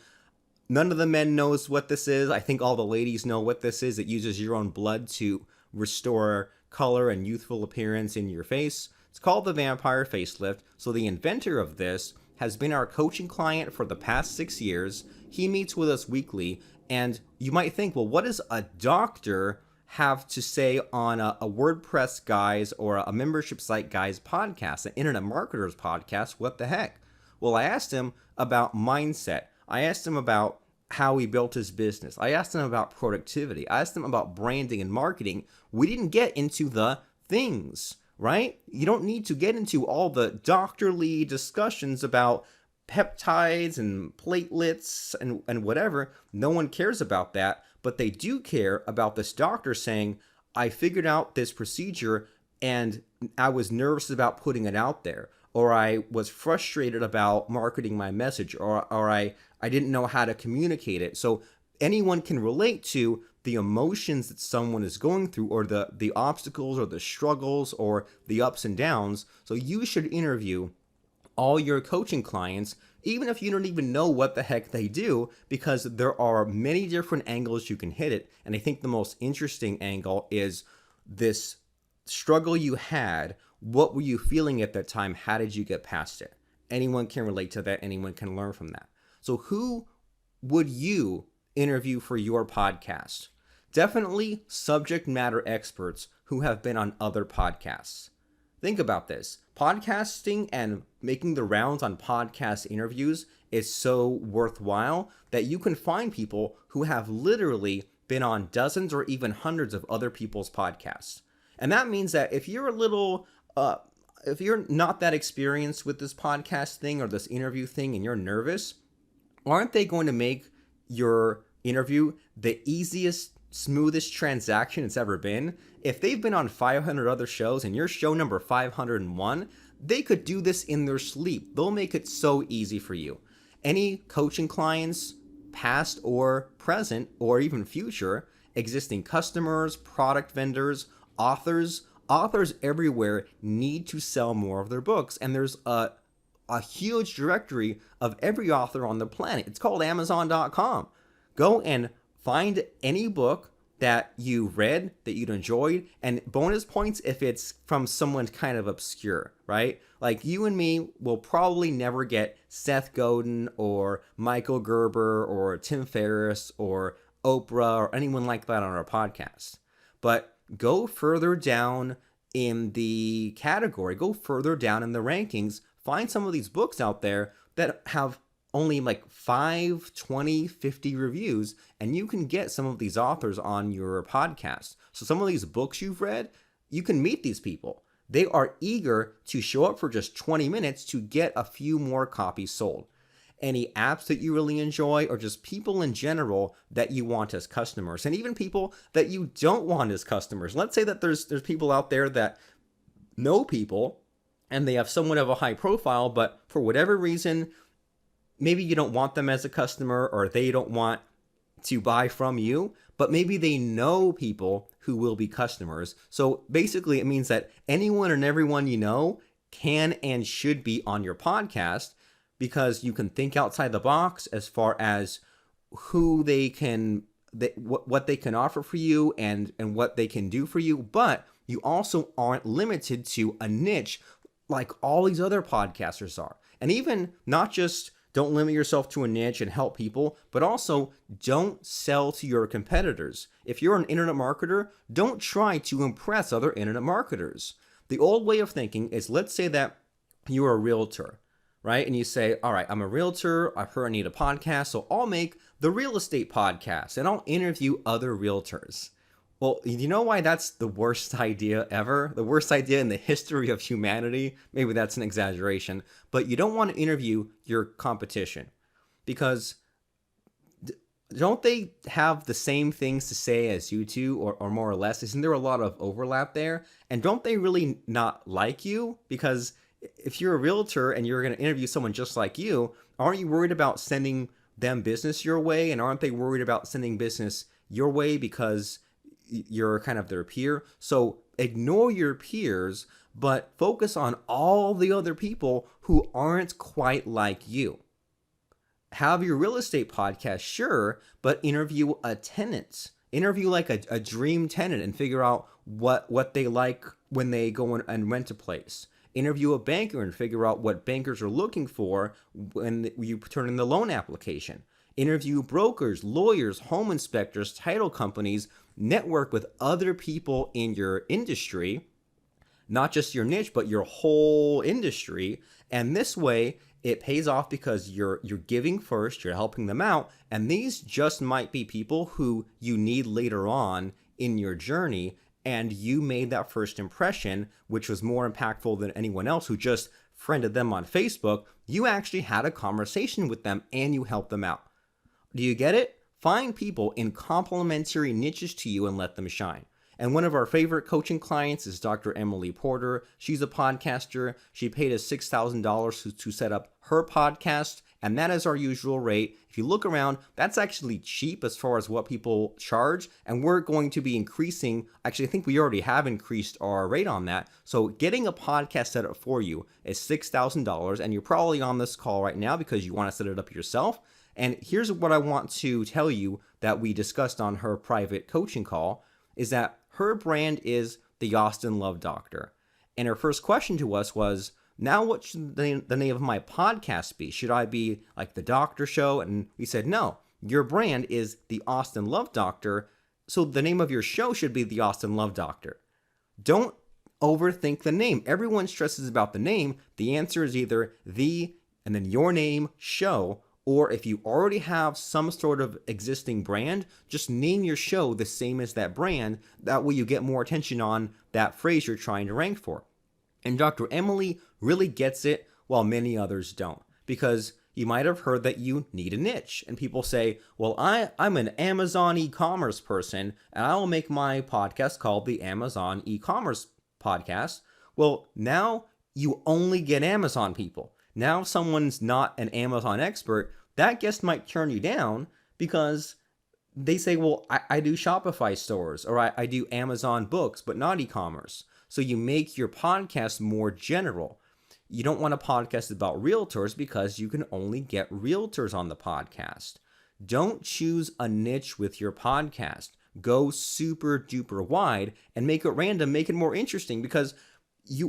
None of the men knows what this is. I think all the ladies know what this is. It uses your own blood to restore color and youthful appearance in your face. It's called the vampire facelift. So the inventor of this has been our coaching client for the past 6 years. He meets with us weekly, and you might think, well, what does a doctor have to say on a WordPress guy's or a membership site guy's podcast, an internet marketer's podcast? What the heck? Well, I asked him about mindset. I asked him about how he built his business. I asked him about productivity. I asked him about branding and marketing. We didn't get into the things, right? You don't need to get into all the doctorly discussions about peptides and platelets and whatever. No one cares about that, but they do care about this doctor saying, I figured out this procedure and I was nervous about putting it out there, or I was frustrated about marketing my message, or I didn't know how to communicate it. So anyone can relate to the emotions that someone is going through, or the obstacles or the struggles or the ups and downs. So you should interview all your coaching clients, even if you don't even know what the heck they do, because there are many different angles you can hit it. And I think the most interesting angle is this struggle you had. What were you feeling at that time? How did you get past it? Anyone can relate to that. Anyone can learn from that. So who would you interview for your podcast? Definitely subject matter experts who have been on other podcasts. Think about this. Podcasting and making the rounds on podcast interviews is so worthwhile that you can find people who have literally been on dozens or even hundreds of other people's podcasts. And that means that if you're if you're not that experienced with this podcast thing or this interview thing and you're nervous, aren't they going to make your interview the easiest, smoothest transaction it's ever been? If they've been on 500 other shows and you're show number 501, they could do this in their sleep. They'll make it so easy for you. Any coaching clients, past or present or even future, existing customers, product vendors, authors everywhere need to sell more of their books. And there's a huge directory of every author on the planet. It's called Amazon.com. Go and find any book that you read, that you'd enjoyed, and bonus points if it's from someone kind of obscure, right? Like you and me will probably never get Seth Godin or Michael Gerber or Tim Ferriss or Oprah or anyone like that on our podcast. But go further down in the category, go further down in the rankings, find some of these books out there that have only like 5, 20, 50 reviews, and you can get some of these authors on your podcast. So some of these books you've read, you can meet these people. They are eager to show up for just 20 minutes to get a few more copies sold. Any apps that you really enjoy, or just people in general that you want as customers, and even people that you don't want as customers. Let's say that there's people out there that know people and they have somewhat of a high profile, but for whatever reason, maybe you don't want them as a customer, or they don't want to buy from you, but maybe they know people who will be customers. So basically it means that anyone and everyone you know can and should be on your podcast, because you can think outside the box as far as who what they can offer for you and what they can do for you. But you also aren't limited to a niche like all these other podcasters are. And even not just don't limit yourself to a niche and help people, but also don't sell to your competitors. If you're an internet marketer, don't try to impress other internet marketers. The old way of thinking is, let's say that you're a realtor, right? And you say, all right, I'm a realtor. I've heard I need a podcast, so I'll make the real estate podcast and I'll interview other realtors. Well, you know why that's the worst idea ever? The worst idea in the history of humanity? Maybe that's an exaggeration, but you don't want to interview your competition, because don't they have the same things to say as you two, or more or less? Isn't there a lot of overlap there? And don't they really not like you? Because if you're a realtor and you're going to interview someone just like you, aren't you worried about sending them business your way? And aren't they worried about sending business your way because you're kind of their peer? So ignore your peers, but focus on all the other people who aren't quite like you. Have your real estate podcast, sure, but interview a tenant. Interview like a dream tenant and figure out what they like when they go and rent a place. Interview a banker and figure out what bankers are looking for when you turn in the loan application. Interview brokers, lawyers, home inspectors, title companies. Network with other people in your industry, not just your niche, but your whole industry. And this way it pays off, because you're giving first, you're helping them out. And these just might be people who you need later on in your journey. And you made that first impression, which was more impactful than anyone else who just friended them on Facebook. You actually had a conversation with them and you helped them out. Do you get it? Find people in complementary niches to you and let them shine. And one of our favorite coaching clients is Dr. Emily Porter. She's a podcaster. She paid us $6,000 to set up her podcast, and that is our usual rate. If you look around, that's actually cheap as far as what people charge, and we're going to be increasing. Actually, I think we already have increased our rate on that. So getting a podcast set up for you is $6,000, and you're probably on this call right now because you want to set it up yourself. And here's what I want to tell you that we discussed on her private coaching call, is that her brand is the Austin Love Doctor. And her first question to us was, now what should the name of my podcast be? Should I be like The Doctor Show? And we said, no, your brand is the Austin Love Doctor, so the name of your show should be the Austin Love Doctor. Don't overthink the name. Everyone stresses about the name. The answer is either the and then your name show, or if you already have some sort of existing brand, just name your show the same as that brand. That way you get more attention on that phrase you're trying to rank for. And Dr. Emily really gets it while many others don't, because you might have heard that you need a niche. And people say, well, I'm an Amazon e-commerce person, and I will make my podcast called the Amazon e-commerce podcast. Well, now you only get Amazon people. Now if someone's not an Amazon expert, that guest might turn you down because they say, well, I do Shopify stores, or I do Amazon books, but not e-commerce. So you make your podcast more general. You don't want a podcast about realtors because you can only get realtors on the podcast. Don't choose a niche with your podcast. Go super duper wide and make it random, make it more interesting, because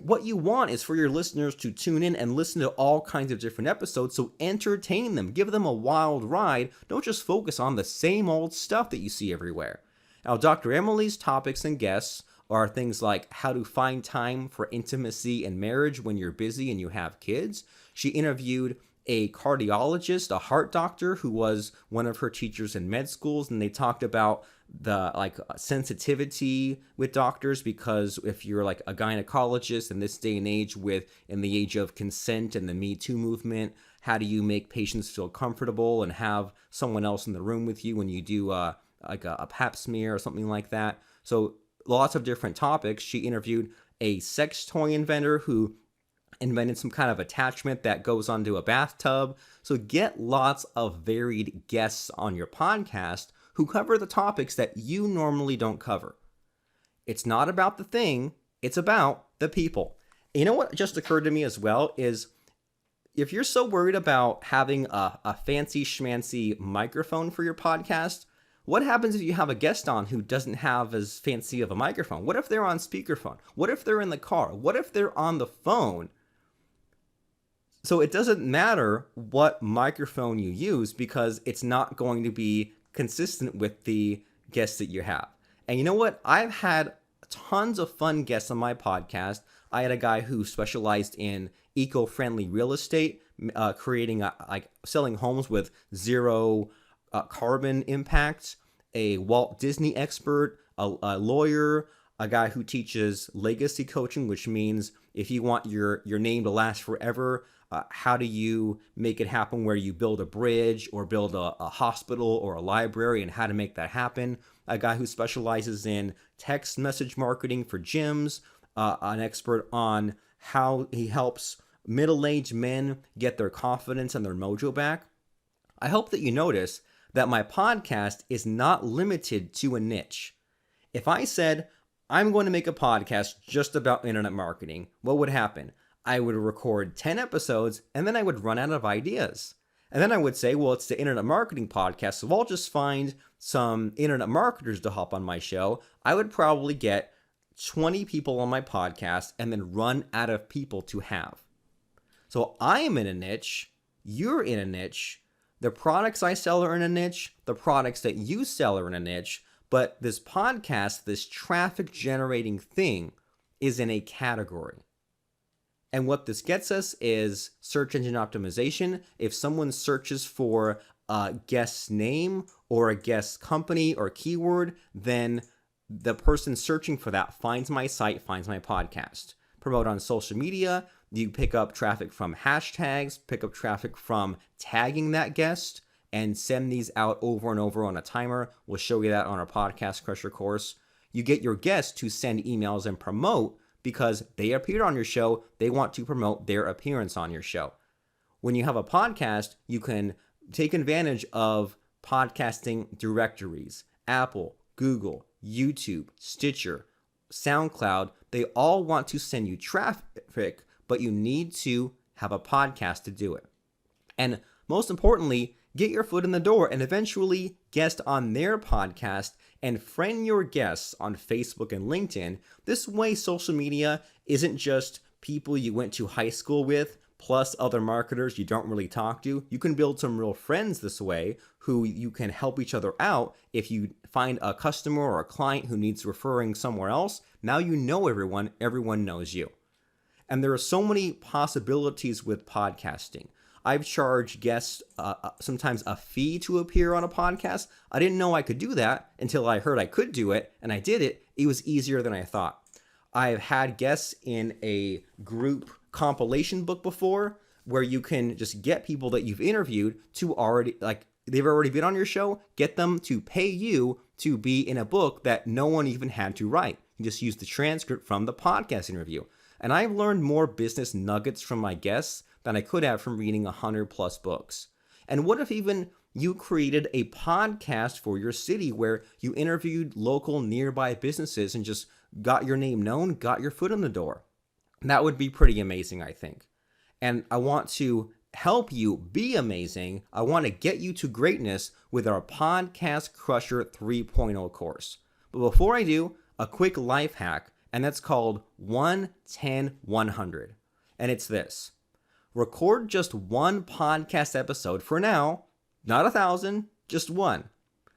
what you want is for your listeners to tune in and listen to all kinds of different episodes. So entertain them, give them a wild ride. Don't just focus on the same old stuff that you see everywhere. Now, Dr. Emily's topics and guests are things like how to find time for intimacy and marriage when you're busy and you have kids. She interviewed a cardiologist, a heart doctor, who was one of her teachers in med schools, and they talked about the sensitivity with doctors, because if you're like a gynecologist in this day and age, in the age of consent and the Me Too movement, how do you make patients feel comfortable and have someone else in the room with you when you do a pap smear or something like that? So lots of different topics. She interviewed a sex toy inventor who invented some kind of attachment that goes onto a bathtub. So get lots of varied guests on your podcast who cover the topics that you normally don't cover. It's not about the thing, it's about the people. You know what just occurred to me as well is, if you're so worried about having a fancy schmancy microphone for your podcast, what happens if you have a guest on who doesn't have as fancy of a microphone? What if they're on speakerphone? What if they're in the car? What if they're on the phone? So it doesn't matter what microphone you use, because it's not going to be consistent with the guests that you have. And you know what? I've had tons of fun guests on my podcast. I had a guy who specialized in eco-friendly real estate, creating selling homes with zero carbon impact, a Walt Disney expert, a lawyer, a guy who teaches legacy coaching, which means if you want your name to last forever, how do you make it happen, where you build a bridge or build a hospital or a library, and how to make that happen. A guy who specializes in text message marketing for gyms, an expert on how he helps middle-aged men get their confidence and their mojo back. I hope that you notice that my podcast is not limited to a niche. If I said, I'm going to make a podcast just about internet marketing, what would happen? I would record 10 episodes, and then I would run out of ideas. And then I would say, well, it's the internet marketing podcast, so I'll just find some internet marketers to hop on my show. I would probably get 20 people on my podcast and then run out of people to have. So I am in a niche, you're in a niche, the products I sell are in a niche, the products that you sell are in a niche, but this podcast, this traffic generating thing, is in a category. And what this gets us is search engine optimization. If someone searches for a guest's name or a guest's company or keyword, then the person searching for that finds my site, finds my podcast. Promote on social media. You pick up traffic from hashtags, pick up traffic from tagging that guest, and send these out over and over on a timer. We'll show you that on our Podcast Crusher course. You get your guests to send emails and promote because they appeared on your show. They want to promote their appearance on your show. When you have a podcast, you can take advantage of podcasting directories. Apple, Google, YouTube, Stitcher, SoundCloud, they all want to send you traffic, but you need to have a podcast to do it. And most importantly, get your foot in the door and eventually guest on their podcast and friend your guests on Facebook and LinkedIn. This way, social media isn't just people you went to high school with, plus other marketers you don't really talk to. You can build some real friends this way who you can help each other out. If you find a customer or a client who needs referring somewhere else, now you know everyone knows you. And there are so many possibilities with podcasting. I've charged guests sometimes a fee to appear on a podcast. I didn't know I could do that until I heard I could do it, and I did it. It was easier than I thought. I've had guests in a group compilation book before where you can just get people that you've interviewed to already, like, they've already been on your show, get them to pay you to be in a book that no one even had to write. You just use the transcript from the podcast interview. And I've learned more business nuggets from my guests than I could have from reading 100 plus books. And what if even you created a podcast for your city where you interviewed local nearby businesses and just got your name known, got your foot in the door? That would be pretty amazing, I think. And I want to help you be amazing. I want to get you to greatness with our Podcast Crusher 3.0 course. But before I do, a quick life hack, and that's called 1-10-100. And it's this. Record just one podcast episode for now, not 1,000, just one.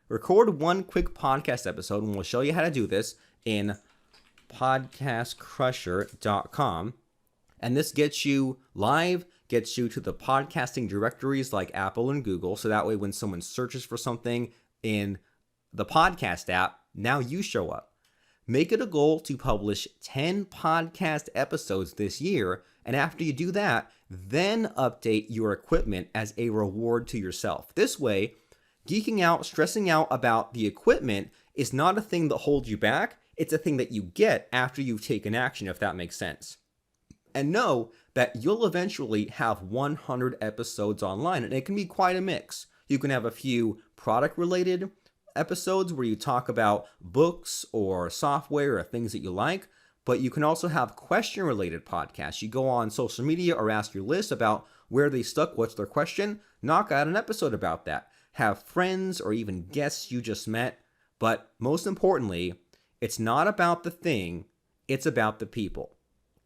Record one quick podcast episode, and we'll show you how to do this in podcastcrusher.com. And this gets you live, gets you to the podcasting directories like Apple and Google. So that way, when someone searches for something in the podcast app, now you show up. Make it a goal to publish 10 podcast episodes this year. And after you do that, then update your equipment as a reward to yourself. This way, geeking out, stressing out about the equipment is not a thing that holds you back. It's a thing that you get after you've taken action, if that makes sense. And know that you'll eventually have 100 episodes online, and it can be quite a mix. You can have a few product-related episodes where you talk about books or software or things that you like, but you can also have question-related podcasts. You go on social media or ask your list about where they stuck, what's their question, knock out an episode about that. Have friends or even guests you just met, but most importantly, it's not about the thing, it's about the people.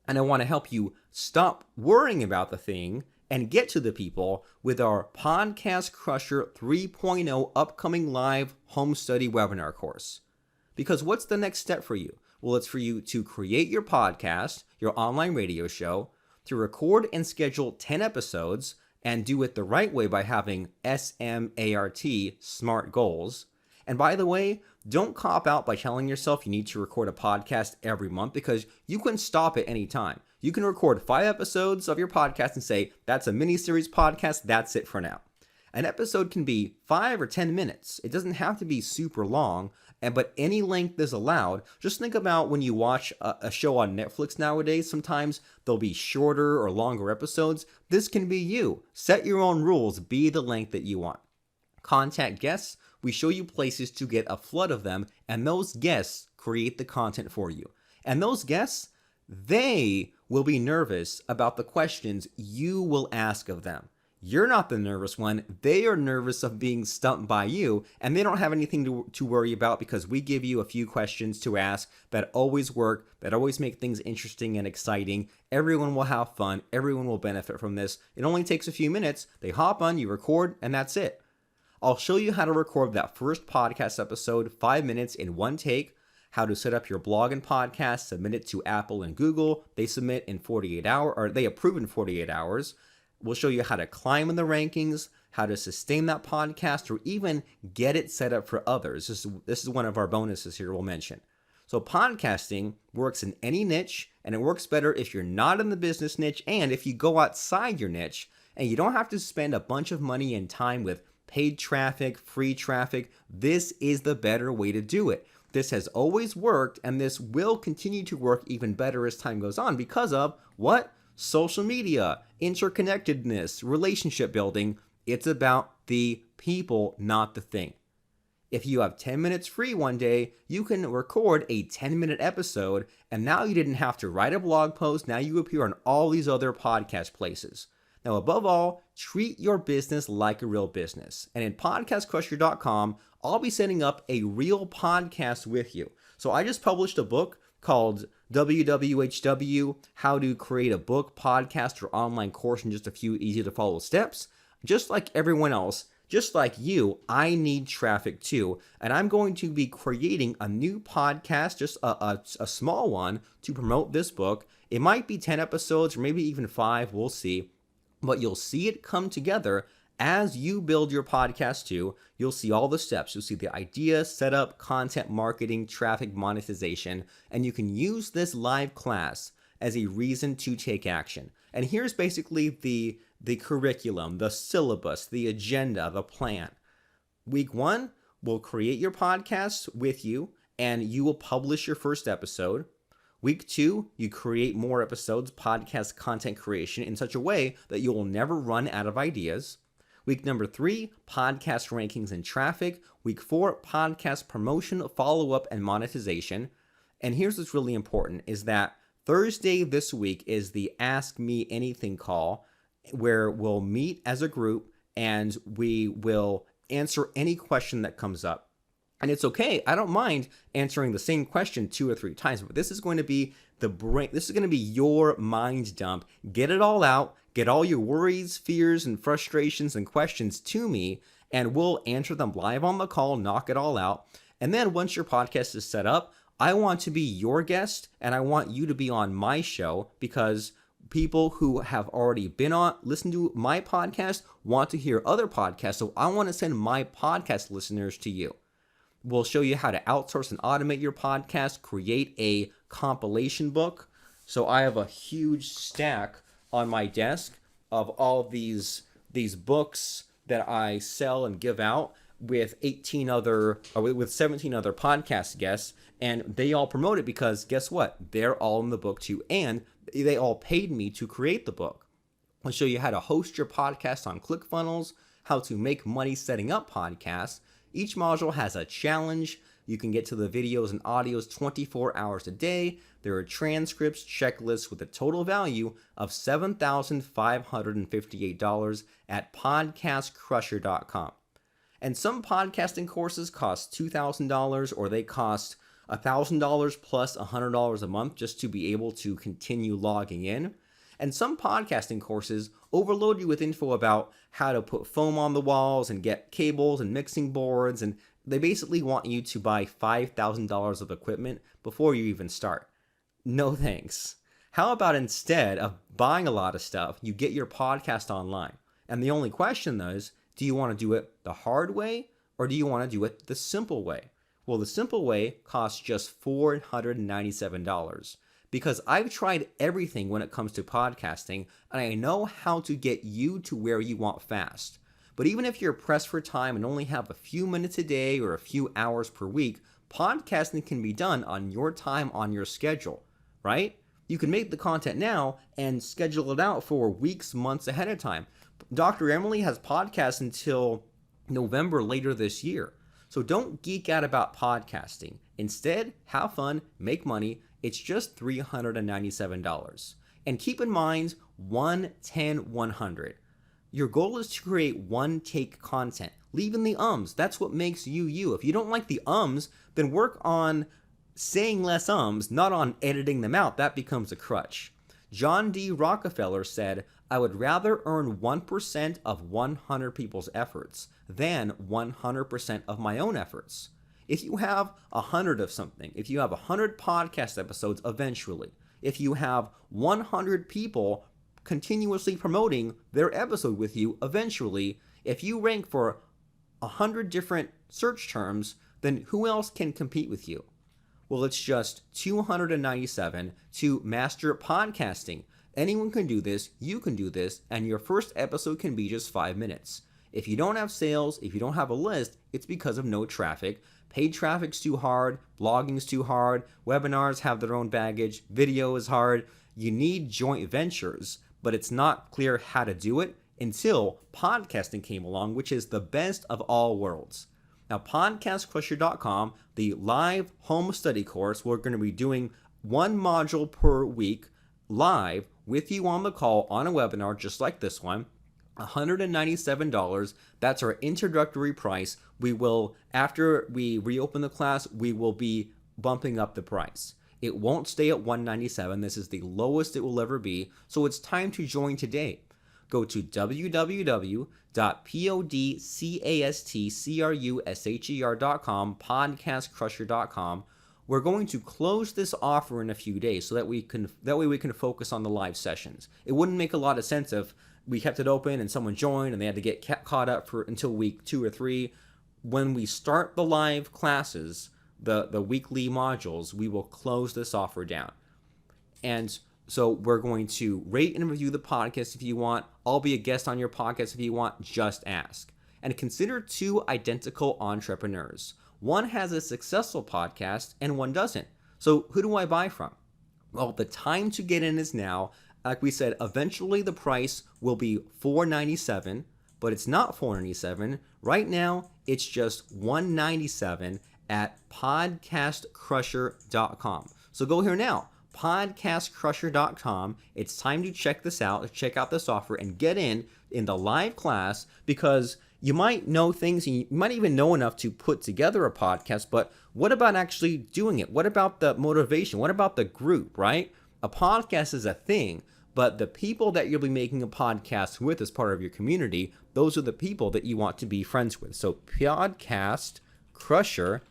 And I want to help you stop worrying about the thing and get to the people with our Podcast Crusher 3.0 upcoming live home study webinar course. Because what's the next step for you? Well, it's for you to create your podcast, your online radio show, to record and schedule 10 episodes, and do it the right way by having SMART, SMART goals. And by the way, don't cop out by telling yourself you need to record a podcast every month, because you can stop at any time. You can record 5 episodes of your podcast and say, that's a mini-series podcast, that's it for now. An episode can be 5 or 10 minutes. It doesn't have to be super long, but any length is allowed. Just think about when you watch a show on Netflix nowadays. Sometimes there'll be shorter or longer episodes. This can be you. Set your own rules. Be the length that you want. Contact guests. We show you places to get a flood of them, and those guests create the content for you. And those guests, they will be nervous about the questions you will ask of them. You're not the nervous one. They are nervous of being stumped by you, and they don't have anything to worry about, because we give you a few questions to ask that always work, that always make things interesting and exciting. Everyone will have fun. Everyone will benefit from this. It only takes a few minutes. They hop on, you record, and that's it. I'll show you how to record that first podcast episode, 5 minutes in one take, how to set up your blog and podcast, submit it to Apple and Google. They submit in 48 hours, or they approve in 48 hours. We'll show you how to climb in the rankings, how to sustain that podcast, or even get it set up for others. This is one of our bonuses here we'll mention. So podcasting works in any niche, and it works better if you're not in the business niche and if you go outside your niche, and you don't have to spend a bunch of money and time with paid traffic, free traffic. This is the better way to do it. This has always worked, and this will continue to work even better as time goes on because of what? Social media, interconnectedness, relationship building. It's about the people, not the thing. If you have 10 minutes free one day, you can record a 10-minute episode, and now you didn't have to write a blog post. Now you appear on all these other podcast places. Now, above all, treat your business like a real business. And in podcastcrusher.com, I'll be setting up a real podcast with you. So I just published a book called WWHW, How to Create a Book, Podcast, or Online Course in Just a Few Easy to Follow Steps. Just like everyone else, just like you, I need traffic too. And I'm going to be creating a new podcast, just a small one, to promote this book. It might be 10 episodes or maybe even 5, we'll see. But you'll see it come together as you build your podcast too. You'll see all the steps. You'll see the idea, setup, content marketing, traffic monetization, and you can use this live class as a reason to take action. And here's basically the curriculum, the syllabus, the agenda, the plan. Week 1, we'll create your podcast with you, and you will publish your first episode. Week 2, you create more episodes, podcast content creation in such a way that you will never run out of ideas. Week number 3, podcast rankings and traffic. Week 4, podcast promotion, follow-up, and monetization. And here's what's really important is that Thursday this week is the Ask Me Anything call, where we'll meet as a group and we will answer any question that comes up. And it's okay. I don't mind answering the same question 2 or 3 times, but this is going to be this is going to be your mind dump. Get it all out. Get all your worries, fears, and frustrations and questions to me, and we'll answer them live on the call, knock it all out. And then once your podcast is set up, I want to be your guest, and I want you to be on my show because people who have already listened to my podcast want to hear other podcasts. So I want to send my podcast listeners to you. We'll show you how to outsource and automate your podcast, create a compilation book. So I have a huge stack on my desk of all these books that I sell and give out with 17 other podcast guests, and they all promote it because guess what? They're all in the book too, and they all paid me to create the book. I'll show you how to host your podcast on ClickFunnels, how to make money setting up podcasts. Each module has a challenge. You can get to the videos and audios 24 hours a day. There are transcripts, checklists with a total value of $7,558 at podcastcrusher.com. And some podcasting courses cost $2,000 or they cost $1,000 plus $100 a month just to be able to continue logging in. And some podcasting courses overload you with info about how to put foam on the walls and get cables and mixing boards, and they basically want you to buy $5,000 of equipment before you even start. No thanks. How about instead of buying a lot of stuff, you get your podcast online? And the only question is, do you want to do it the hard way or do you want to do it the simple way? Well, the simple way costs just $497 because I've tried everything when it comes to podcasting and I know how to get you to where you want fast. But even if you're pressed for time and only have a few minutes a day or a few hours per week, podcasting can be done on your time, on your schedule, right? You can make the content now and schedule it out for weeks, months ahead of time. Dr. Emily has podcasts until November later this year. So don't geek out about podcasting. Instead, have fun, make money. It's just $397. And keep in mind, 1-10-100. Your goal is to create one-take content. Leave in the ums. That's what makes you you. If you don't like the ums, then work on saying less ums, not on editing them out. That becomes a crutch. John D. Rockefeller said, "I would rather earn 1% of 100 people's efforts than 100% of my own efforts." If you have 100 of something, if you have 100 podcast episodes eventually, if you have 100 people continuously promoting their episode with you eventually, if you rank for 100 different search terms, then who else can compete with you? Well, it's just $297 to master podcasting. Anyone can do this, you can do this, and your first episode can be just 5 minutes. If you don't have sales, if you don't have a list, it's because of no traffic. Paid traffic's too hard, blogging's too hard, webinars have their own baggage, video is hard. You need joint ventures, but it's not clear how to do it until podcasting came along, which is the best of all worlds. Now, podcastcrusher.com, the live home study course, we're going to be doing one module per week live with you on the call on a webinar just like this one. $197. That's our introductory price. We will, after we reopen the class, we will be bumping up the price. It won't stay at $197. This is the lowest it will ever be. So it's time to join today. Go to www.podcastcrusher.com, podcastcrusher.com. We're going to close this offer in a few days so that way we can focus on the live sessions. It wouldn't make a lot of sense if we kept it open and someone joined and they had to get caught up for until week 2 or 3. When we start the live classes, the weekly modules, we will close this offer down. And so we're going to rate and review the podcast if you want. I'll be a guest on your podcast if you want. Just ask. And consider 2 identical entrepreneurs. One has a successful podcast and one doesn't. So who do I buy from? Well, the time to get in is now. Like we said, eventually the price will be $497, but it's not $497. Right now, it's just $197 at podcastcrusher.com. So go here now, podcastcrusher.com. It's time to check this out, check out this offer, and get in the live class, because you might know things, and you might even know enough to put together a podcast, but what about actually doing it? What about the motivation? What about the group, right? A podcast is a thing, but the people that you'll be making a podcast with as part of your community, those are the people that you want to be friends with. So Podcast Crusher,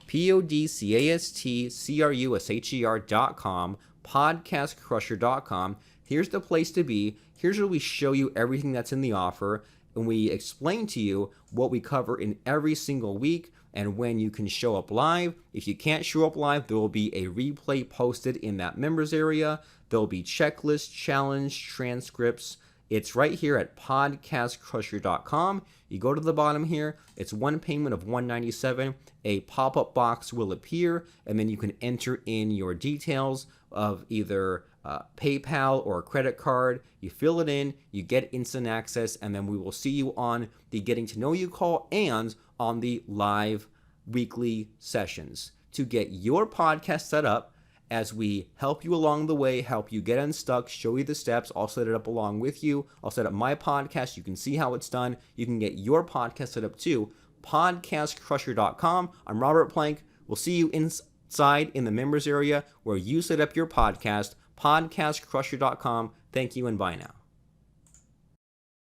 podcastcrusher.com, podcastcrusher.com. Here's the place to be. Here's where we show you everything that's in the offer, and we explain to you what we cover in every single week and when you can show up live. If you can't show up live, there will be a replay posted in that members area. There'll be checklists, challenge, transcripts. It's right here at podcastcrusher.com. You go to the bottom here. It's one payment of $197. A pop-up box will appear, and then you can enter in your details of either PayPal or a credit card. You fill it in, you get instant access, and then we will see you on the Getting to Know You call and on the live weekly sessions to get your podcast set up, as we help you along the way, help you get unstuck, show you the steps. I'll set it up along with you. I'll set up my podcast. You can see how it's done. You can get your podcast set up too. Podcastcrusher.com. I'm Robert Plank. We'll see you inside in the members area where you set up your podcast. Podcastcrusher.com. Thank you and bye now.